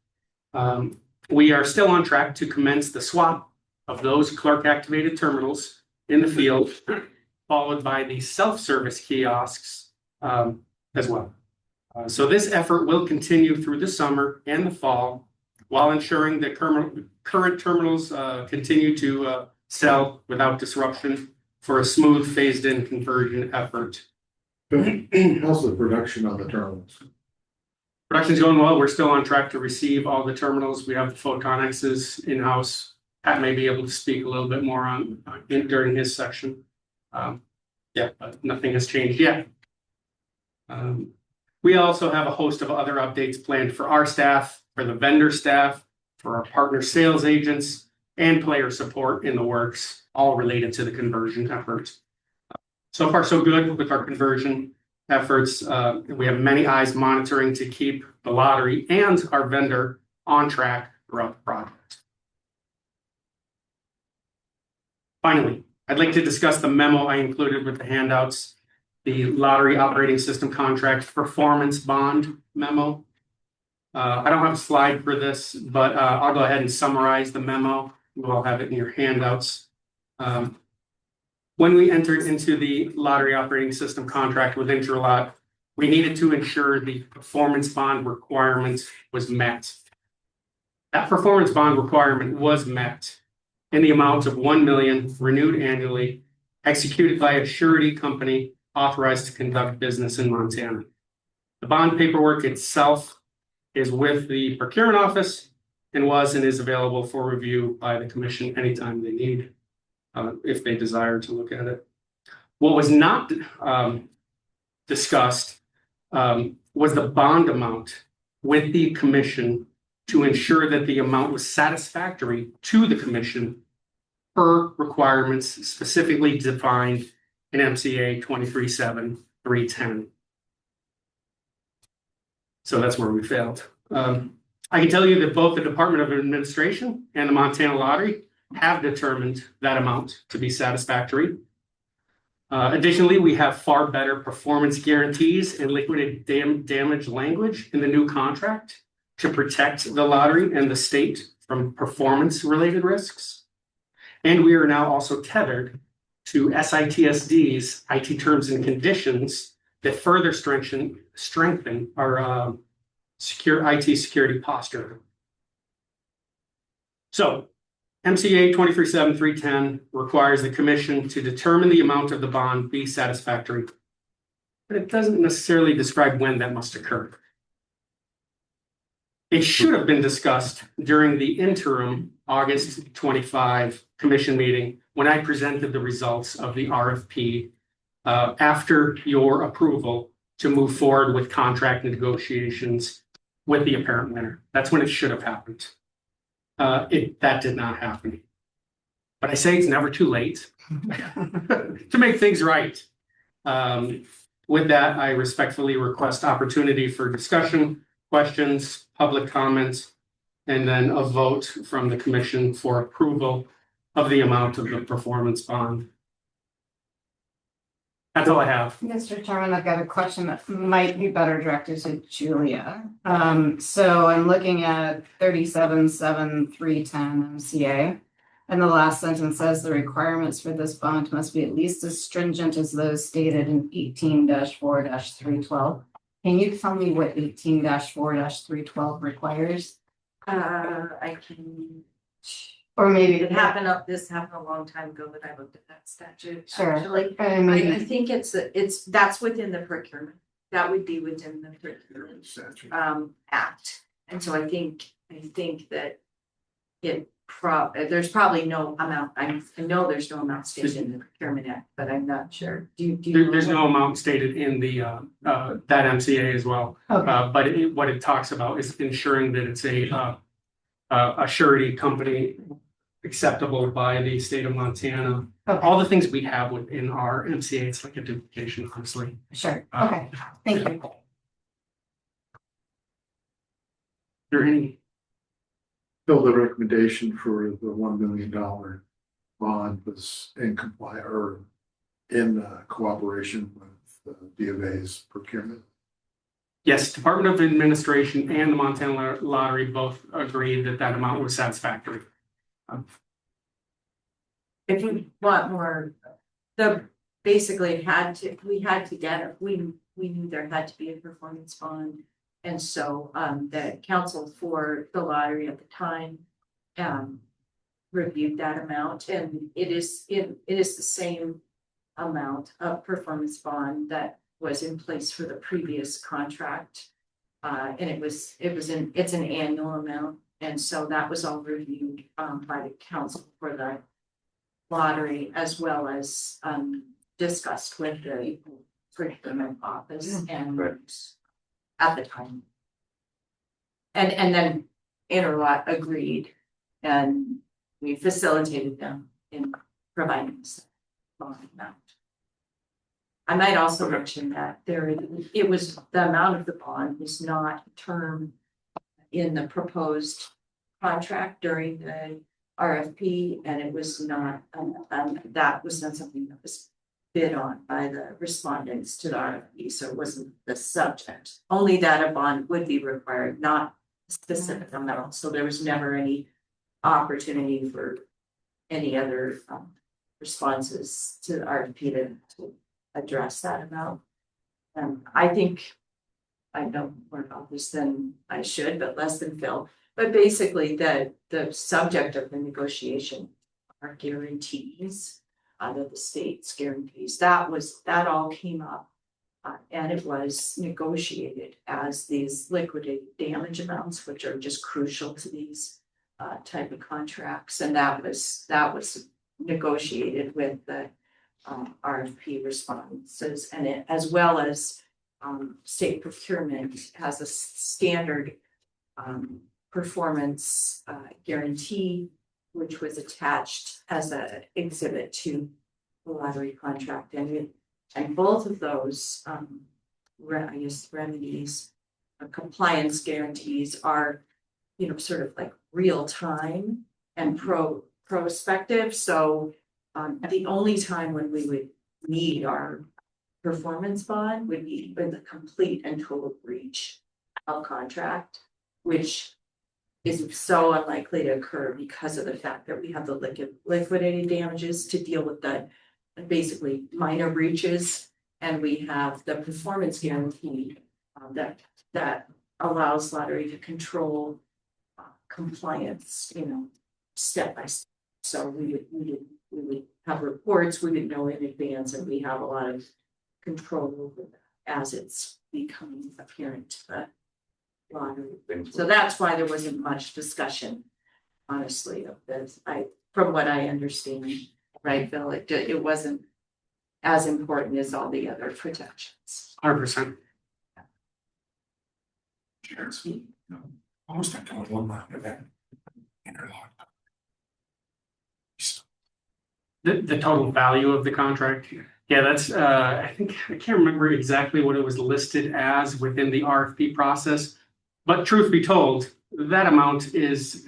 Speaker 4: We are still on track to commence the swap of those clerk activated terminals in the field, followed by the self-service kiosks as well. So this effort will continue through the summer and the fall while ensuring that current terminals continue to sell without disruption for a smooth phased-in conversion effort.
Speaker 2: How's the production on the terminals?
Speaker 4: Production's going well. We're still on track to receive all the terminals. We have the Photonics in-house. Pat may be able to speak a little bit more on during his section. Yeah, but nothing has changed yet. We also have a host of other updates planned for our staff, for the vendor staff, for our partner sales agents, and player support in the works, all related to the conversion effort. So far, so good with our conversion efforts. We have many eyes monitoring to keep the lottery and our vendor on track throughout the project. Finally, I'd like to discuss the memo I included with the handouts, the lottery operating system contract performance bond memo. I don't have a slide for this, but I'll go ahead and summarize the memo. You all have it in your handouts. When we entered into the lottery operating system contract with Intralot, we needed to ensure the performance bond requirement was met. That performance bond requirement was met in the amount of $1 million renewed annually, executed by a surety company authorized to conduct business in Montana. The bond paperwork itself is with the procurement office and was and is available for review by the commission anytime they need, if they desire to look at it. What was not discussed was the bond amount with the commission to ensure that the amount was satisfactory to the commission per requirements specifically defined in MCA 237310. So that's where we failed. I can tell you that both the Department of Administration and the Montana Lottery have determined that amount to be satisfactory. Additionally, we have far better performance guarantees and liquidated damage language in the new contract to protect the lottery and the state from performance-related risks. And we are now also tethered to SITSD's IT terms and conditions that further strengthen our secure IT security posture. So, MCA 237310 requires the commission to determine the amount of the bond be satisfactory, but it doesn't necessarily describe when that must occur. It should have been discussed during the interim August 25 commission meeting when I presented the results of the RFP after your approval to move forward with contract negotiations with the apparent winner. That's when it should have happened. That did not happen. But I say it's never too late to make things right. With that, I respectfully request opportunity for discussion, questions, public comments, and then a vote from the commission for approval of the amount of the performance bond. That's all I have.
Speaker 12: Mr. Chairman, I've got a question that might be better directed to Julia. So I'm looking at 377310 MCA. And the last sentence says the requirements for this bond must be at least as stringent as those stated in 18-4-312. Can you tell me what 18-4-312 requires?
Speaker 8: I can.
Speaker 12: Or maybe
Speaker 8: This happened a long time ago that I looked at that statute.
Speaker 12: Sure.
Speaker 8: Actually, I think that's within the procurement. That would be within the procurement act. And so I think that there's probably no amount. I know there's no amount stated in the procurement act, but I'm not sure.
Speaker 4: There's no amount stated in the that MCA as well.
Speaker 12: Okay.
Speaker 4: But what it talks about is ensuring that it's a surety company acceptable by the state of Montana.
Speaker 12: Okay.
Speaker 4: All the things we have within our MCA, it's like a duplication, honestly.
Speaker 12: Sure. Okay. Thank you.
Speaker 4: Are there any?
Speaker 2: Bill, the recommendation for the $1 million bond was in compliance or in cooperation with the D of A's procurement.
Speaker 4: Yes, Department of Administration and the Montana Lottery both agreed that that amount was satisfactory.
Speaker 8: If you want more basically we had to get it, we knew there had to be a performance bond. And so, the council for the lottery at the time, reviewed that amount, and it is the same amount of performance bond that was in place for the previous contract. And it's an annual amount, and so that was all reviewed, by the council for the lottery, as well as, discussed with the procurement office and at the time. And then Intralot agreed, and we facilitated them in providing this bond amount. I might also mention that it was, the amount of the bond was not termed in the proposed contract during the RFP, and it was not, that was not something that was bid on by the respondents to the RFP, so it wasn't the subject. Only that a bond would be required, not a specific amount, so there was never any opportunity for any other responses to the RFP to address that amount. I think I know more about this than I should, but less than Phil. But basically, the subject of the negotiation are guarantees that the state's guarantees. That all came up, and it was negotiated as these liquidated damage amounts, which are just crucial to these type of contracts, and that was negotiated with the RFP responses, and it, as well as state procurement has a standard performance guarantee, which was attached as an exhibit to the lottery contract, and both of those remedies, compliance guarantees are, sort of like real time and prospective. So the only time when we would need our performance bond would be with the complete and total breach of contract, which is so unlikely to occur because of the fact that we have the liquidated damages to deal with the basically minor breaches, and we have the performance guarantee that allows lottery to control compliance, step by step. So we would have reports, we would know in advance, and we have a lot of control over that as it's becoming apparent to the lottery. So that's why there wasn't much discussion, honestly, of this. From what I understand, right, Bill, it wasn't as important as all the other protections.
Speaker 4: 100%.
Speaker 2: Cheers. Almost a total amount of that. Interlock.
Speaker 4: The total value of the contract. Yeah, that's I think I can't remember exactly what it was listed as within the RFP process, but truth be told, that amount is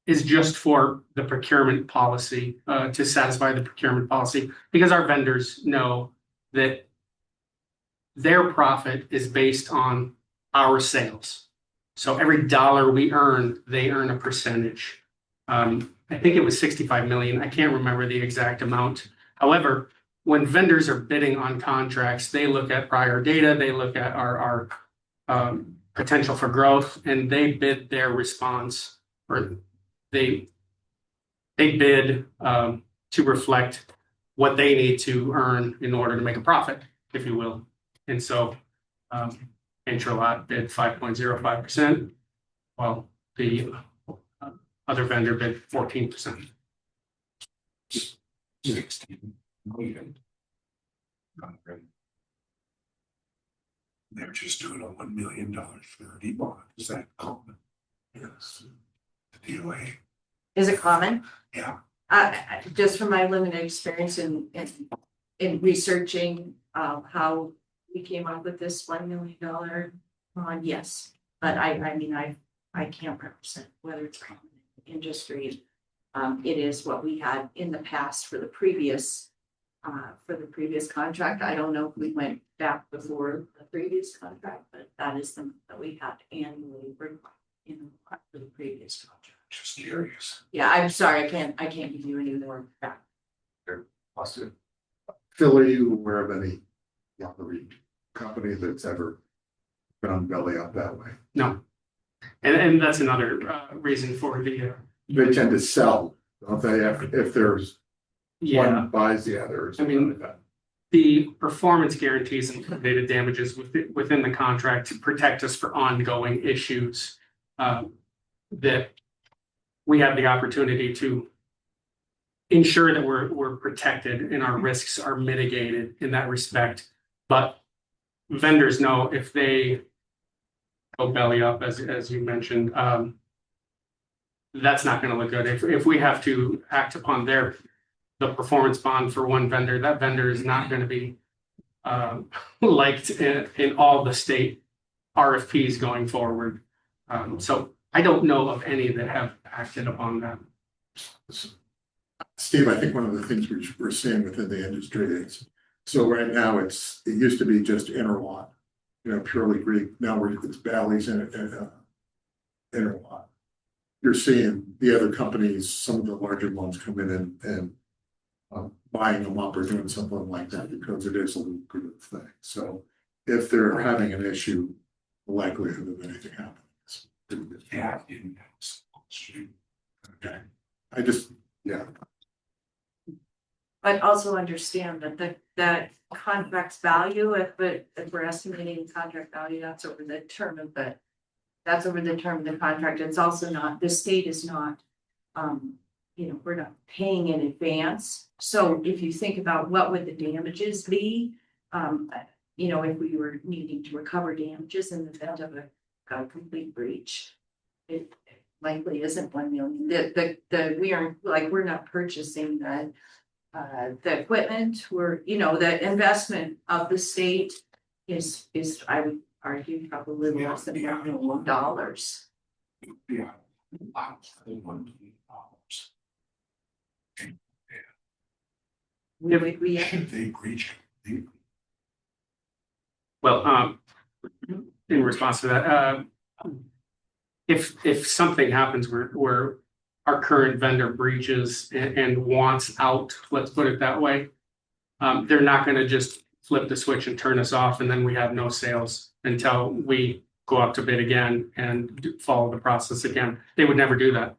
Speaker 4: just for the procurement policy, to satisfy the procurement policy, because our vendors know that their profit is based on our sales. So every dollar we earn, they earn a percentage. I think it was 65 million. I can't remember the exact amount. However, when vendors are bidding on contracts, they look at prior data, they look at our potential for growth, and they bid their response, or they bid to reflect what they need to earn in order to make a profit, if you will. And so Intralot bid 5.05%, while the other vendor bid 14%.
Speaker 2: 16 million. They're just doing a $1 million surety bond. Is that common? Yes. The DOA.
Speaker 8: Is it common?
Speaker 2: Yeah.
Speaker 8: Just from my limited experience in researching how we came up with this $1 million bond, yes. But I mean, I can't represent whether it's common in the industry. It is what we had in the past for the previous contract. I don't know if we went back before the previous contract, but that is the that we had annually for the previous contract.
Speaker 2: Just curious.
Speaker 8: Yeah, I'm sorry, I can't give you any more back.
Speaker 10: Positive.
Speaker 2: Phil, are you aware of any lottery company that's ever gone belly up that way?
Speaker 4: No. And that's another reason for the
Speaker 2: They tend to sell, don't they, if there's
Speaker 4: yeah.
Speaker 2: one buys the other or something like that.
Speaker 4: The performance guarantees and liquidated damages within the contract to protect us for ongoing issues. That we have the opportunity to ensure that we're protected and our risks are mitigated in that respect. But vendors know if they go belly up, as you mentioned, that's not going to look good. If we have to act upon the performance bond for one vendor, that vendor is not going to be liked in all the state RFPs going forward. So I don't know of any that have acted upon that.
Speaker 2: Steve, I think one of the things we're seeing within the industry is, so right now it used to be just Intralot, purely Greek. Now it's Bally's and Intralot. You're seeing the other companies, some of the larger ones come in and buying them up or doing something like that because it is a lucrative thing. So if they're having an issue, the likelihood of anything happening is pretty good.
Speaker 6: Yeah.
Speaker 2: Okay. Yeah.
Speaker 8: But also understand that that contract's value, if we're estimating contract value, that's over the term of the contract. It's also not, the state is not, we're not paying in advance. So if you think about what would the damages be, if we were needing to recover damages in the event of a complete breach, it likely isn't 1 million. We're not purchasing the equipment. The investment of the state is I would argue probably less than $1 million.
Speaker 6: Yeah. Should they breach?
Speaker 4: Well, in response to that, if something happens where our current vendor breaches and wants out, let's put it that way, they're not going to just flip the switch and turn us off, and then we have no sales until we go out to bid again and follow the process again. They would never do that.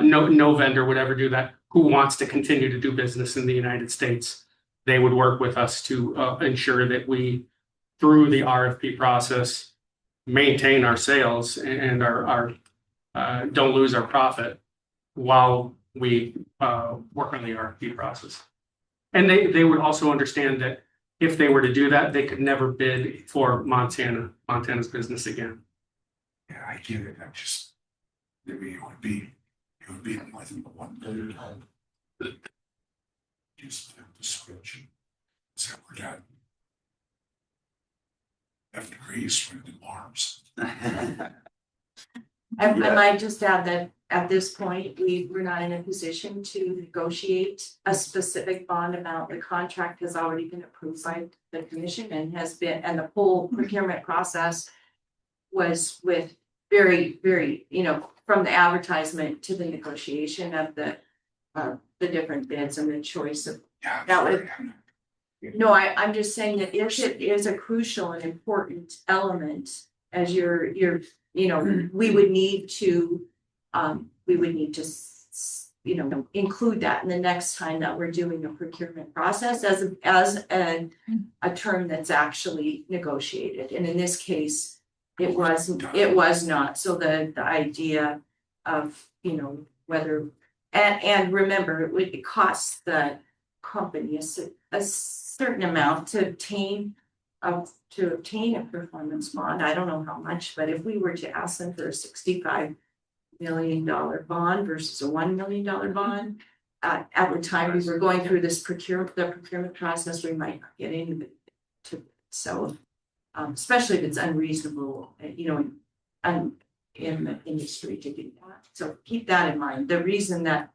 Speaker 4: No vendor would ever do that who wants to continue to do business in the United States. They would work with us to ensure that we, through the RFP process, maintain our sales and our don't lose our profit while we work on the RFP process. And they would also understand that if they were to do that, they could never bid for Montana's business again.
Speaker 6: Yeah, I get it. Maybe it would be more than the $1 million. Just the switch. So we're done. F degrees with the alarms.
Speaker 8: I might just add that at this point, we're not in a position to negotiate a specific bond amount. The contract has already been approved by the commission and the whole procurement process was with very, very, from the advertisement to the negotiation of the different bids and the choice of. No, I'm just saying that it is a crucial and important element as we would need to include that in the next time that we're doing a procurement process as a term that's actually negotiated. And in this case, it was not. So the idea of, whether, and remember, it costs the company a certain amount to obtain a performance bond. I don't know how much, but if we were to ask them for a $65 million bond versus a $1 million bond, at the time we were going through this procurement process, we might not get into it. So, especially if it's unreasonable, in the industry to do that. So keep that in mind. The reason that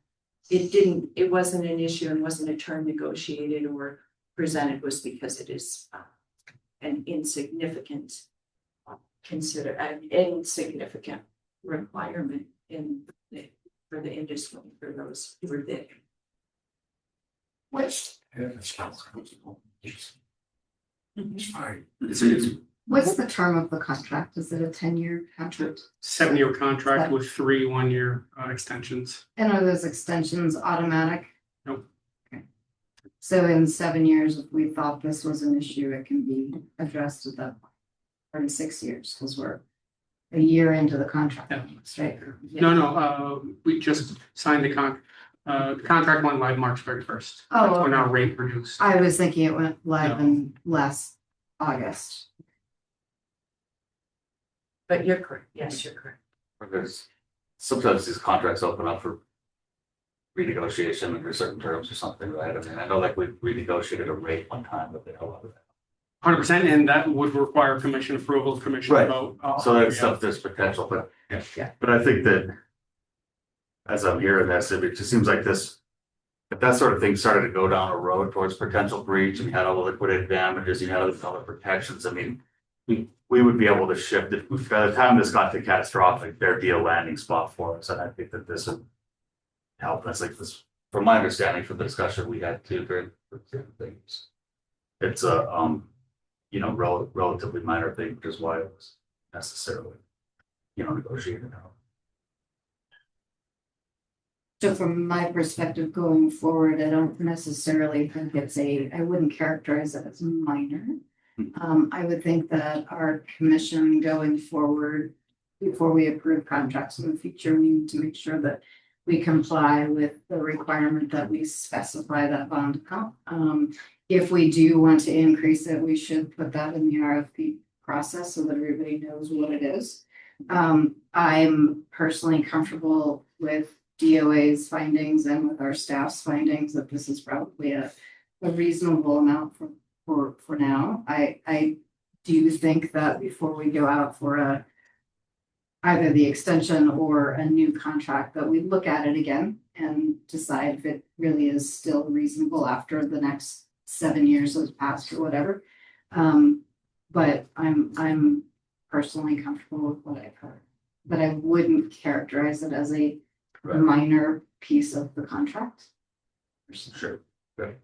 Speaker 8: it wasn't an issue and wasn't a term negotiated or presented was because it is an insignificant requirement for the industry for those who are bidding.
Speaker 6: What's It's fine.
Speaker 10: It's
Speaker 12: What's the term of the contract? Is it a 10-year contract?
Speaker 4: 7-year contract with 3 1-year extensions.
Speaker 12: And are those extensions automatic?
Speaker 4: Nope.
Speaker 12: Okay. So in 7 years, if we thought this was an issue, it can be addressed at that point. Or in 6 years, because we're a year into the contract, right?
Speaker 4: No, we just signed the contract went live March 31st.
Speaker 12: Oh,
Speaker 4: That's when
Speaker 12: okay.
Speaker 4: our rate reduced.
Speaker 12: I was thinking it went live
Speaker 4: No.
Speaker 12: in last August.
Speaker 8: But you're correct, yes, you're correct.
Speaker 10: There's sometimes these contracts open up for renegotiation under certain terms or something, right? I mean, I know like we renegotiated a rate one time, but they held up with that.
Speaker 4: 100%, and that would require commission approval, commission
Speaker 10: Right.
Speaker 4: vote.
Speaker 10: So that's stuff, there's potential, but
Speaker 8: Yeah.
Speaker 10: but I think that as I'm hearing this, it just seems like this, if that sort of thing started to go down a road towards potential breach and you had all the liquidated damages, you had all the protections, I mean, we would be able to shift it. By the time this got to catastrophic, there'd be a landing spot for us. And I think that this would help us like this, from my understanding from the discussion we had too during things. It's a relatively minor thing, which is why it was necessarily, negotiated out.
Speaker 12: So from my perspective going forward, I don't necessarily think I wouldn't characterize it as minor. I would think that our commission going forward, before we approve contracts in the future, we need to make sure that we comply with the requirement that we specify that bond account. If we do want to increase it, we should put that in the RFP process so that everybody knows what it is. I'm personally comfortable with DOA's findings and with our staff's findings that this is probably a reasonable amount for now. I do think that before we go out for either the extension or a new contract, that we look at it again and decide if it really is still reasonable after the next 7 years has passed or whatever. But I'm personally comfortable with what I've heard, but I wouldn't characterize it as a minor piece of the contract.
Speaker 10: Sure. Okay.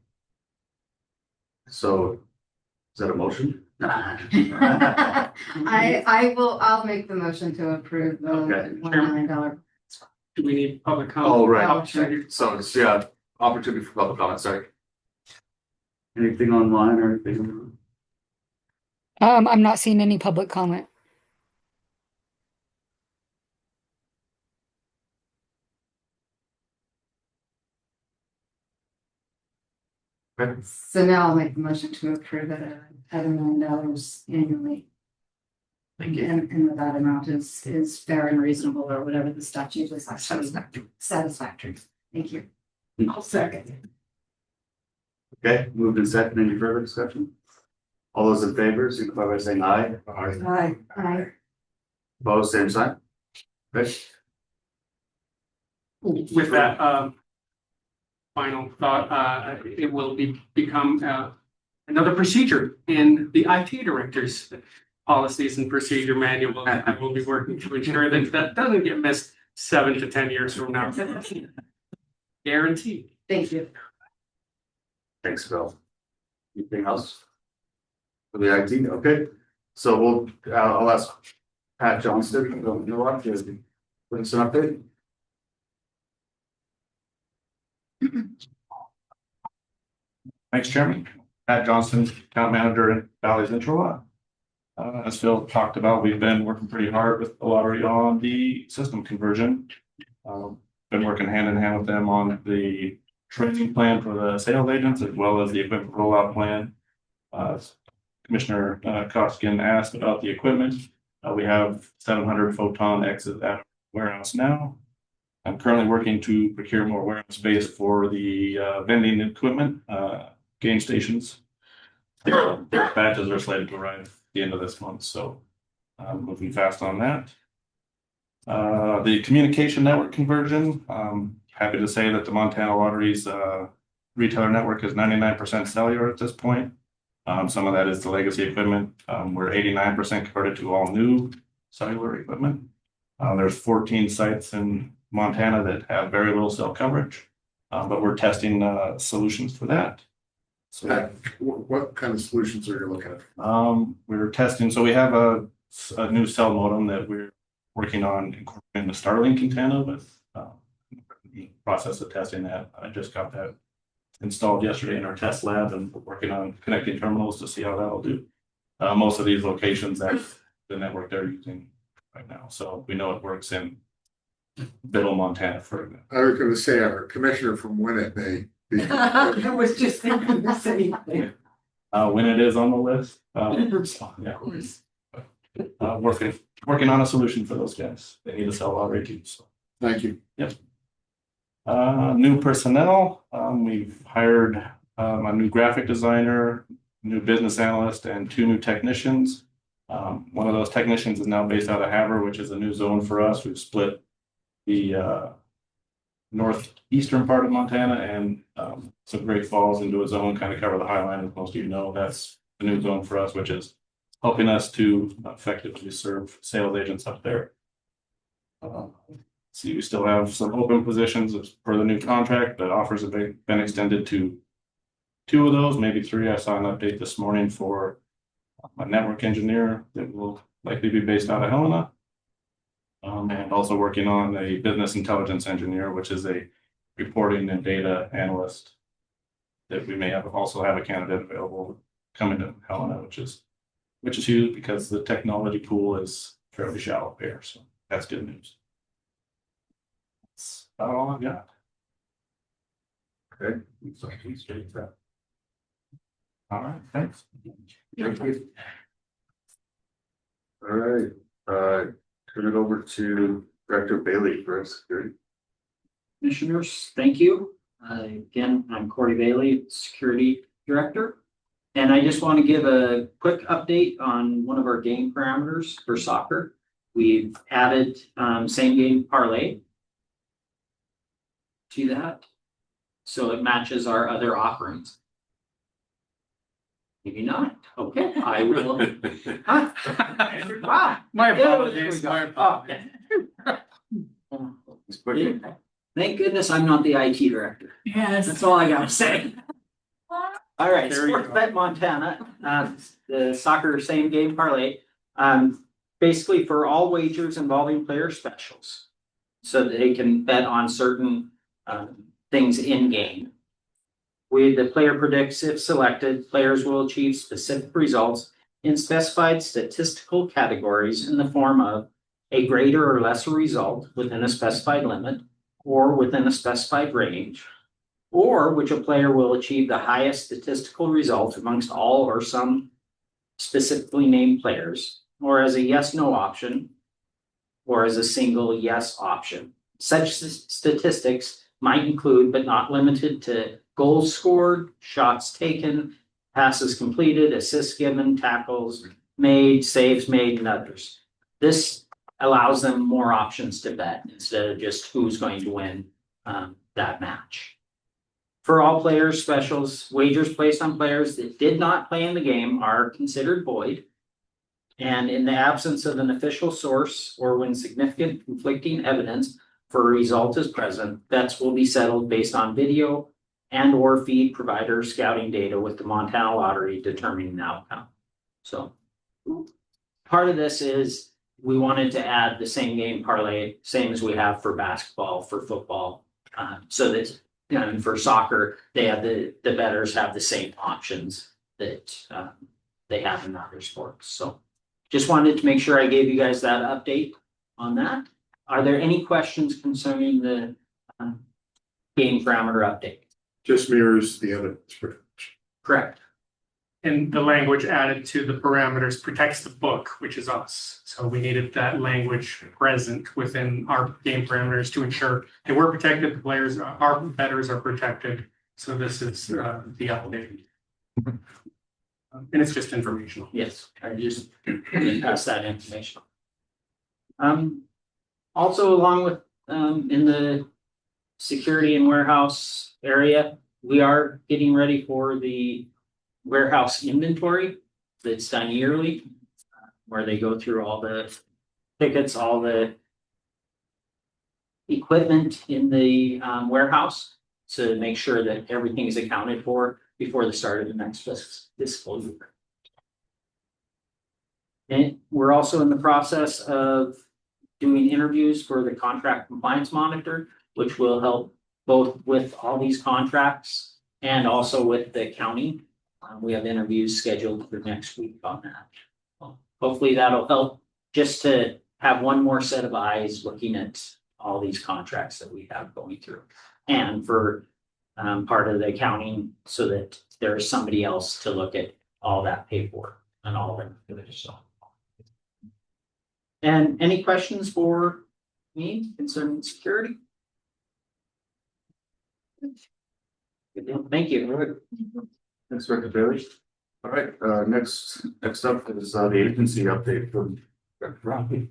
Speaker 10: So is that a motion?
Speaker 12: I'll make the motion to approve the
Speaker 10: Okay.
Speaker 12: $1 million.
Speaker 4: Do we need public comment?
Speaker 10: Oh, right.
Speaker 12: Oh, sure.
Speaker 10: So it's, opportunity for public comment, sorry. Anything online or anything?
Speaker 5: I'm not seeing any public comment.
Speaker 12: So now I'll make the motion to approve it at $1 million annually.
Speaker 10: Thank you.
Speaker 12: And that amount is fair and reasonable or whatever the statute is. Satisfactory. Thank you.
Speaker 13: I'll second.
Speaker 10: Okay, moved and second. Any further discussion? All those in favor, signify by saying aye.
Speaker 13: Aye.
Speaker 12: Aye.
Speaker 10: Opposed, same sign. Okay.
Speaker 4: With that, final thought, it will become another procedure in the IT director's policies and procedure manual. I will be working to ensure that that doesn't get missed 7 to 10 years from now. Guaranteed.
Speaker 12: Thank you.
Speaker 10: Thanks, Phil. Anything else? For the IT, okay. So I'll ask Pat Johnston, to bring us an update.
Speaker 15: Thanks, Chairman. Pat Johnson, Account Manager at Valley's Intralot. As Phil talked about, we've been working pretty hard with the lottery on the system conversion. Been working hand in hand with them on the training plan for the sales agents as well as the equipment rollout plan. Commissioner Koskinen asked about the equipment. We have 700 photon X's at our warehouse now. I'm currently working to procure more warehouse space for the vending equipment, game stations. Their batches are slated to arrive at the end of this month, so I'm moving fast on that. The communication network conversion, happy to say that the Montana Lottery's retailer network is 99% cellular at this point. Some of that is the legacy equipment. We're 89% converted to all new cellular equipment. There's 14 sites in Montana that have very little cell coverage, but we're testing solutions for that.
Speaker 2: Pat, what kind of solutions are you looking at?
Speaker 15: We're testing, so we have a new cell modem that we're working on incorporating the Starlink antenna with, the process of testing that. I just got that installed yesterday in our test lab, and we're working on connecting terminals to see how that'll do. Most of these locations, that's the network they're using right now, so we know it works in Biddle, Montana, for example.
Speaker 2: I was gonna say, our commissioner from Winnet may be.
Speaker 13: I was just thinking the same thing.
Speaker 15: When it is on the list, so, yeah. Working on a solution for those guys. They need a cell lottery too, so.
Speaker 2: Thank you.
Speaker 15: Yep. New personnel, we've hired a new graphic designer, new business analyst, and 2 new technicians. One of those technicians is now based out of Havre, which is a new zone for us. We've split the northeastern part of Montana and some Great Falls into a zone, kind of cover the Highline, as most of you know. That's the new zone for us, which is helping us to effectively serve sales agents up there. See, we still have some open positions as per the new contract, but offers have been extended to 2 of those, maybe 3. I saw an update this morning for a network engineer that will likely be based out of Helena. And also working on a business intelligence engineer, which is a reporting and data analyst that we may also have a candidate available coming to Helena, which is huge because the technology pool is fairly shallow here. So that's good news. That's about all I've got.
Speaker 2: Okay.
Speaker 15: All right, thanks.
Speaker 2: Thank you. All right, turn it over to Director Bailey for security.
Speaker 1: Commissioners, thank you. Again, I'm Corey Bailey, Security Director. And I just want to give a quick update on one of our game parameters for soccer. We've added same game parlay to that, so it matches our other offerings. Maybe not. Okay, I will. Huh? Wow.
Speaker 4: My
Speaker 1: Yeah,
Speaker 4: apologies.
Speaker 1: there we go. Thank goodness I'm not the IT director.
Speaker 3: Yes.
Speaker 1: That's all I gotta say. All right,
Speaker 4: There you
Speaker 1: Sports
Speaker 4: go.
Speaker 1: Bet Montana, the soccer same game parlay, basically for all wagers involving player specials. So that they can bet on certain things in game. The player predicts if selected, players will achieve specific results in specified statistical categories in the form of a greater or lesser result within a specified limit or within a specified range, or which a player will achieve the highest statistical result amongst all or some specifically named players, or as a yes/no option, or as a single yes option. Such statistics might include, but not limited to, goals scored, shots taken, passes completed, assists given, tackles made, saves made, and others. This allows them more options to bet instead of just who's going to win that match. For all players specials, wagers placed on players that did not play in the game are considered void. And in the absence of an official source or when significant conflicting evidence for a result is present, bets will be settled based on video and or feed provider scouting data with the Montana Lottery determining the outcome. So part of this is we wanted to add the same game parlay, same as we have for basketball, for football, so that and for soccer, they have the bettors have the same options that they have in other sports. So just wanted to make sure I gave you guys that update on that. Are there any questions concerning the game parameter update?
Speaker 2: Just mirrors the other.
Speaker 1: Correct.
Speaker 4: And the language added to the parameters protects the book, which is us. So we needed that language present within our game parameters to ensure that we're protected, the players, our bettors are protected. So this is the update. And it's just informational.
Speaker 1: Yes, I just pass that information. Also along with in the security and warehouse area, we are getting ready for the warehouse inventory that's done yearly, where they go through all the tickets, all the equipment in the warehouse to make sure that everything is accounted for before the start of the next fiscal year. And we're also in the process of doing interviews for the contract compliance monitor, which will help both with all these contracts and also with the county. We have interviews scheduled for next week on that. Hopefully that'll help just to have one more set of eyes looking at all these contracts that we have going through. And for part of the accounting so that there's somebody else to look at all that paperwork and all that. So. And any questions for me concerning security? Good deal. Thank you.
Speaker 10: Thanks, Director Bailey. All right, next up is the agency update from Director Rocky.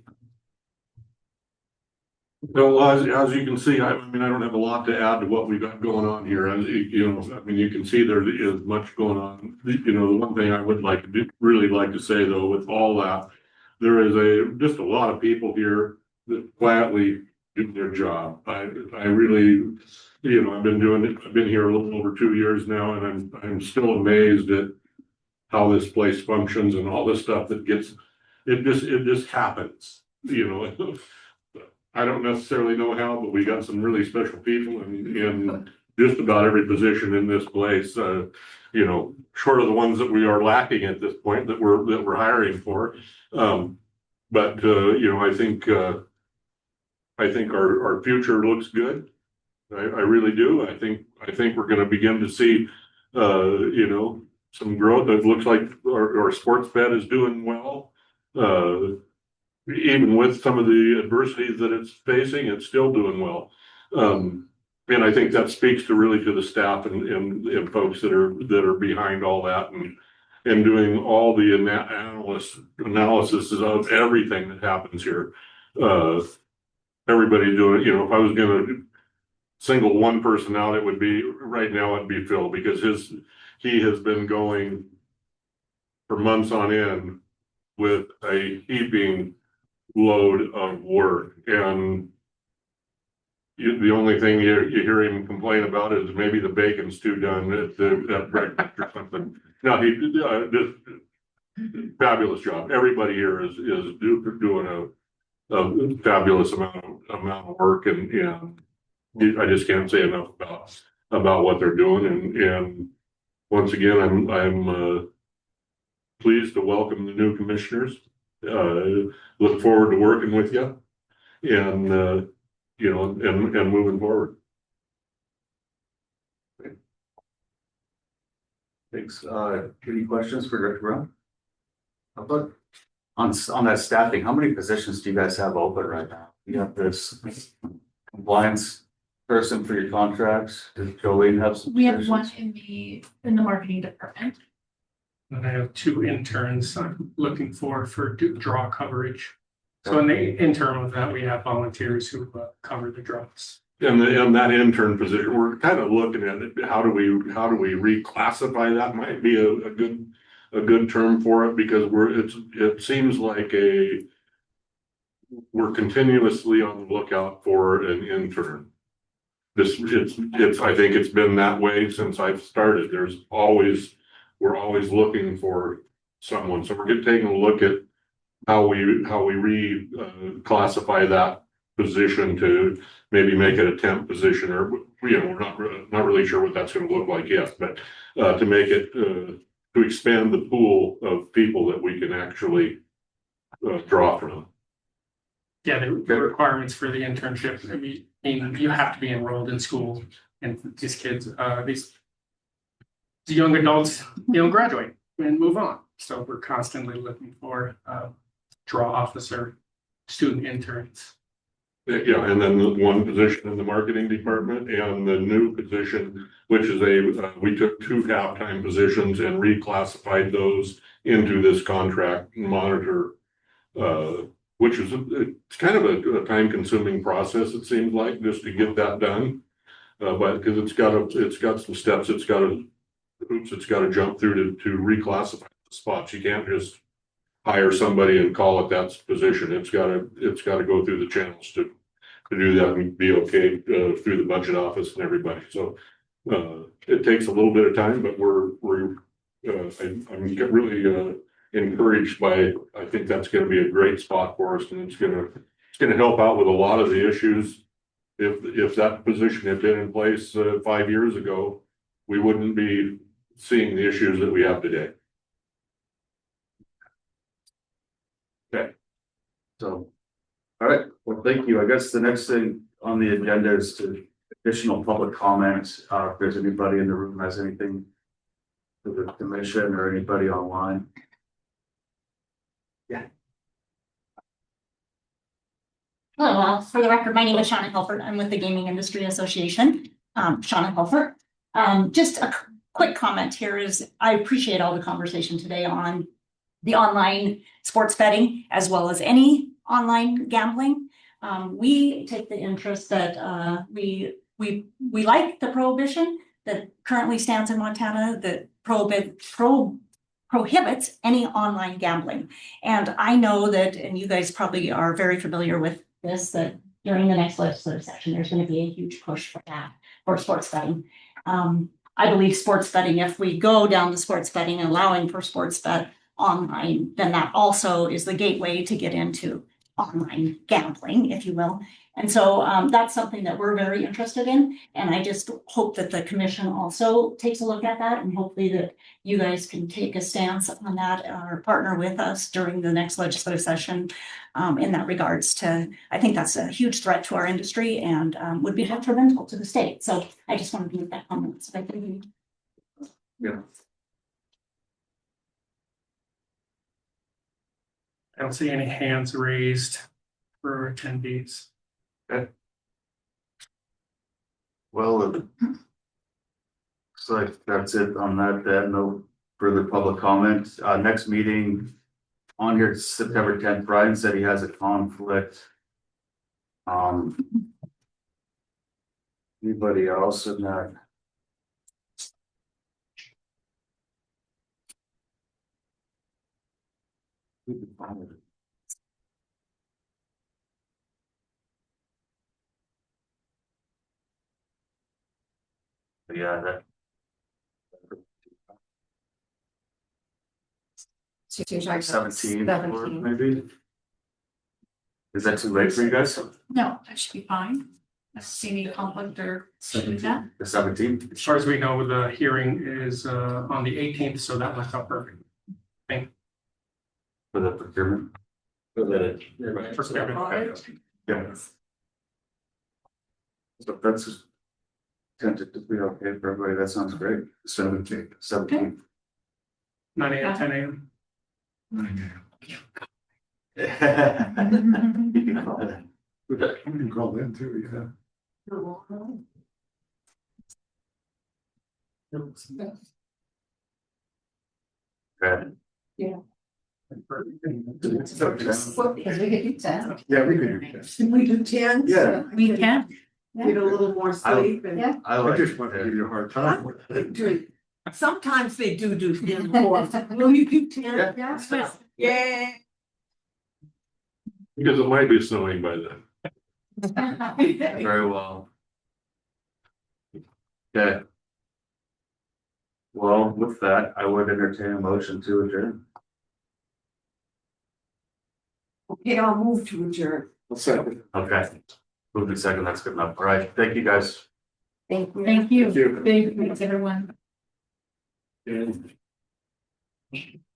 Speaker 16: Well, as you can see, I mean, I don't have a lot to add to what we've got going on here. As you know, I mean, you can see there is much going on. You know, the one thing I would really like to say though, with all that, there is just a lot of people here that quietly do their job. I really, you know, I've been here a little over 2 years now, and I'm still amazed at how this place functions and all this stuff that it just happens, you know. I don't necessarily know how, but we got some really special people in just about every position in this place. You know, short of the ones that we are lacking at this point that we're hiring for. But you know, I think our future looks good. I really do. I think we're going to begin to see you know, some growth. It looks like our sports bet is doing well. Even with some of the adversities that it's facing, it's still doing well. And I think that speaks to the staff and folks that are behind all that and doing all the analysis of everything that happens here. Everybody doing, you know, if I was going to single one person out, it would be right now it'd be Phil, because he has been going for months on end with a heaping load of work, and the only thing you hear him complain about is maybe the bacon's too done at breakfast or something. No, he just fabulous job. Everybody here is doing a fabulous amount of work, and I just can't say enough about what they're doing. And once again, I'm pleased to welcome the new commissioners. Look forward to working with you and you know, and moving forward.
Speaker 10: Thanks. Any questions for Director Brown? How about on that staffing, how many positions do you guys have open right now? You have this compliance person for your contracts. Does Jolene have some?
Speaker 3: We have one in the marketing department.
Speaker 4: And I have 2 interns I'm looking for draw coverage. So in the interim of that, we have volunteers who cover the draws.
Speaker 16: And that intern position, we're kind of looking at it. How do we reclassify that? Might be a good term for it, because it seems like we're continuously on the lookout for an intern. I think it's been that way since I've started. We're always looking for someone. So we're taking a look at how we reclassify that position to maybe make it a temp position, or you know, we're not really sure what that's going to look like yet, but to make it to expand the pool of people that we can actually draw from.
Speaker 4: Yeah, the requirements for the internship, I mean, you have to be enrolled in school, and these kids, these young adults, you know, graduate and move on. So we're constantly looking for draw officer, student interns.
Speaker 16: Yeah, and then the one position in the marketing department, and the new position, which is we took 2 half-time positions and reclassified those into this contract monitor, which is it's kind of a time-consuming process. It seems like, just to get that done, but because it's got some steps, it's got to jump through to reclassify the spots. You can't just hire somebody and call it that position. It's got to go through the channels to do that and be okay through the budget office and everybody. So It takes a little bit of time, but I'm really, encouraged by, I think that's gonna be a great spot for us, and it's gonna help out with a lot of the issues. If that position had been in place, 5 years ago, we wouldn't be seeing the issues that we have today.
Speaker 10: So, all right, well, thank you. I guess the next thing on the agenda is additional public comments. If there's anybody in the room has anything for the commission or anybody online. Yeah.
Speaker 17: Hello, for the record, my name is Shauna Helfert. I'm with the Gaming Industry Association. Shauna Helfert. Just a quick comment here is I appreciate all the conversation today on the online sports betting as well as any online gambling. We take the interest that we like the prohibition that currently stands in Montana that prohibits any online gambling. And I know that, and you guys probably are very familiar with this, that during the next legislative session, there's going to be a huge push for that, for sports betting. I believe sports betting, if we go down the sports betting and allowing for sports bet online, then that also is the gateway to get into online gambling, if you will. And so that's something that we're very interested in. And I just hope that the commission also takes a look at that, and hopefully that you guys can take a stance on that or partner with us during the next legislative session in that regards to, I think that's a huge threat to our industry and would be detrimental to the state. So I just wanted to make that comment. So I think
Speaker 10: Yeah.
Speaker 4: I don't see any hands raised for attendees.
Speaker 10: Okay. Well, looks like that's it on that. Then no further public comments. Next meeting on here September 10th. Brian said he has a conflict. Anybody else in that? Yeah, that. Like 17, maybe. Is that too late for you guys?
Speaker 3: No, that should be fine. I see any conflict or something like that.
Speaker 10: The 17th.
Speaker 4: As far as we know, the hearing is on the 18th, so that works out perfect.
Speaker 10: For the procurement.
Speaker 4: For procurement.
Speaker 10: Yeah. So that's tentatively okay for everybody. That sounds great. 17th.
Speaker 4: 9 a.m., 10 a.m.
Speaker 2: You can call in too, yeah.
Speaker 10: Okay.
Speaker 12: Yeah.
Speaker 2: It's okay.
Speaker 12: Because we could do 10.
Speaker 2: Yeah, we could do that.
Speaker 13: Can we do 10?
Speaker 2: Yeah.
Speaker 3: We can.
Speaker 13: Get a little more sleep and.
Speaker 12: Yeah.
Speaker 2: I just want to give you a hard time with it.
Speaker 13: Sometimes they do 10 more. Will you do 10?
Speaker 12: Yeah.
Speaker 13: Well, yeah.
Speaker 16: Because it might be snowing by then.
Speaker 10: Very well. Okay. Well, with that, I would entertain a motion to adjourn.
Speaker 13: Okay, I'll move to adjourn.
Speaker 10: Okay. Move to second, that's good enough. All right, thank you guys.
Speaker 12: Thank you.
Speaker 3: Thank you.
Speaker 2: Thank you.
Speaker 3: Thanks, everyone.
Speaker 16: And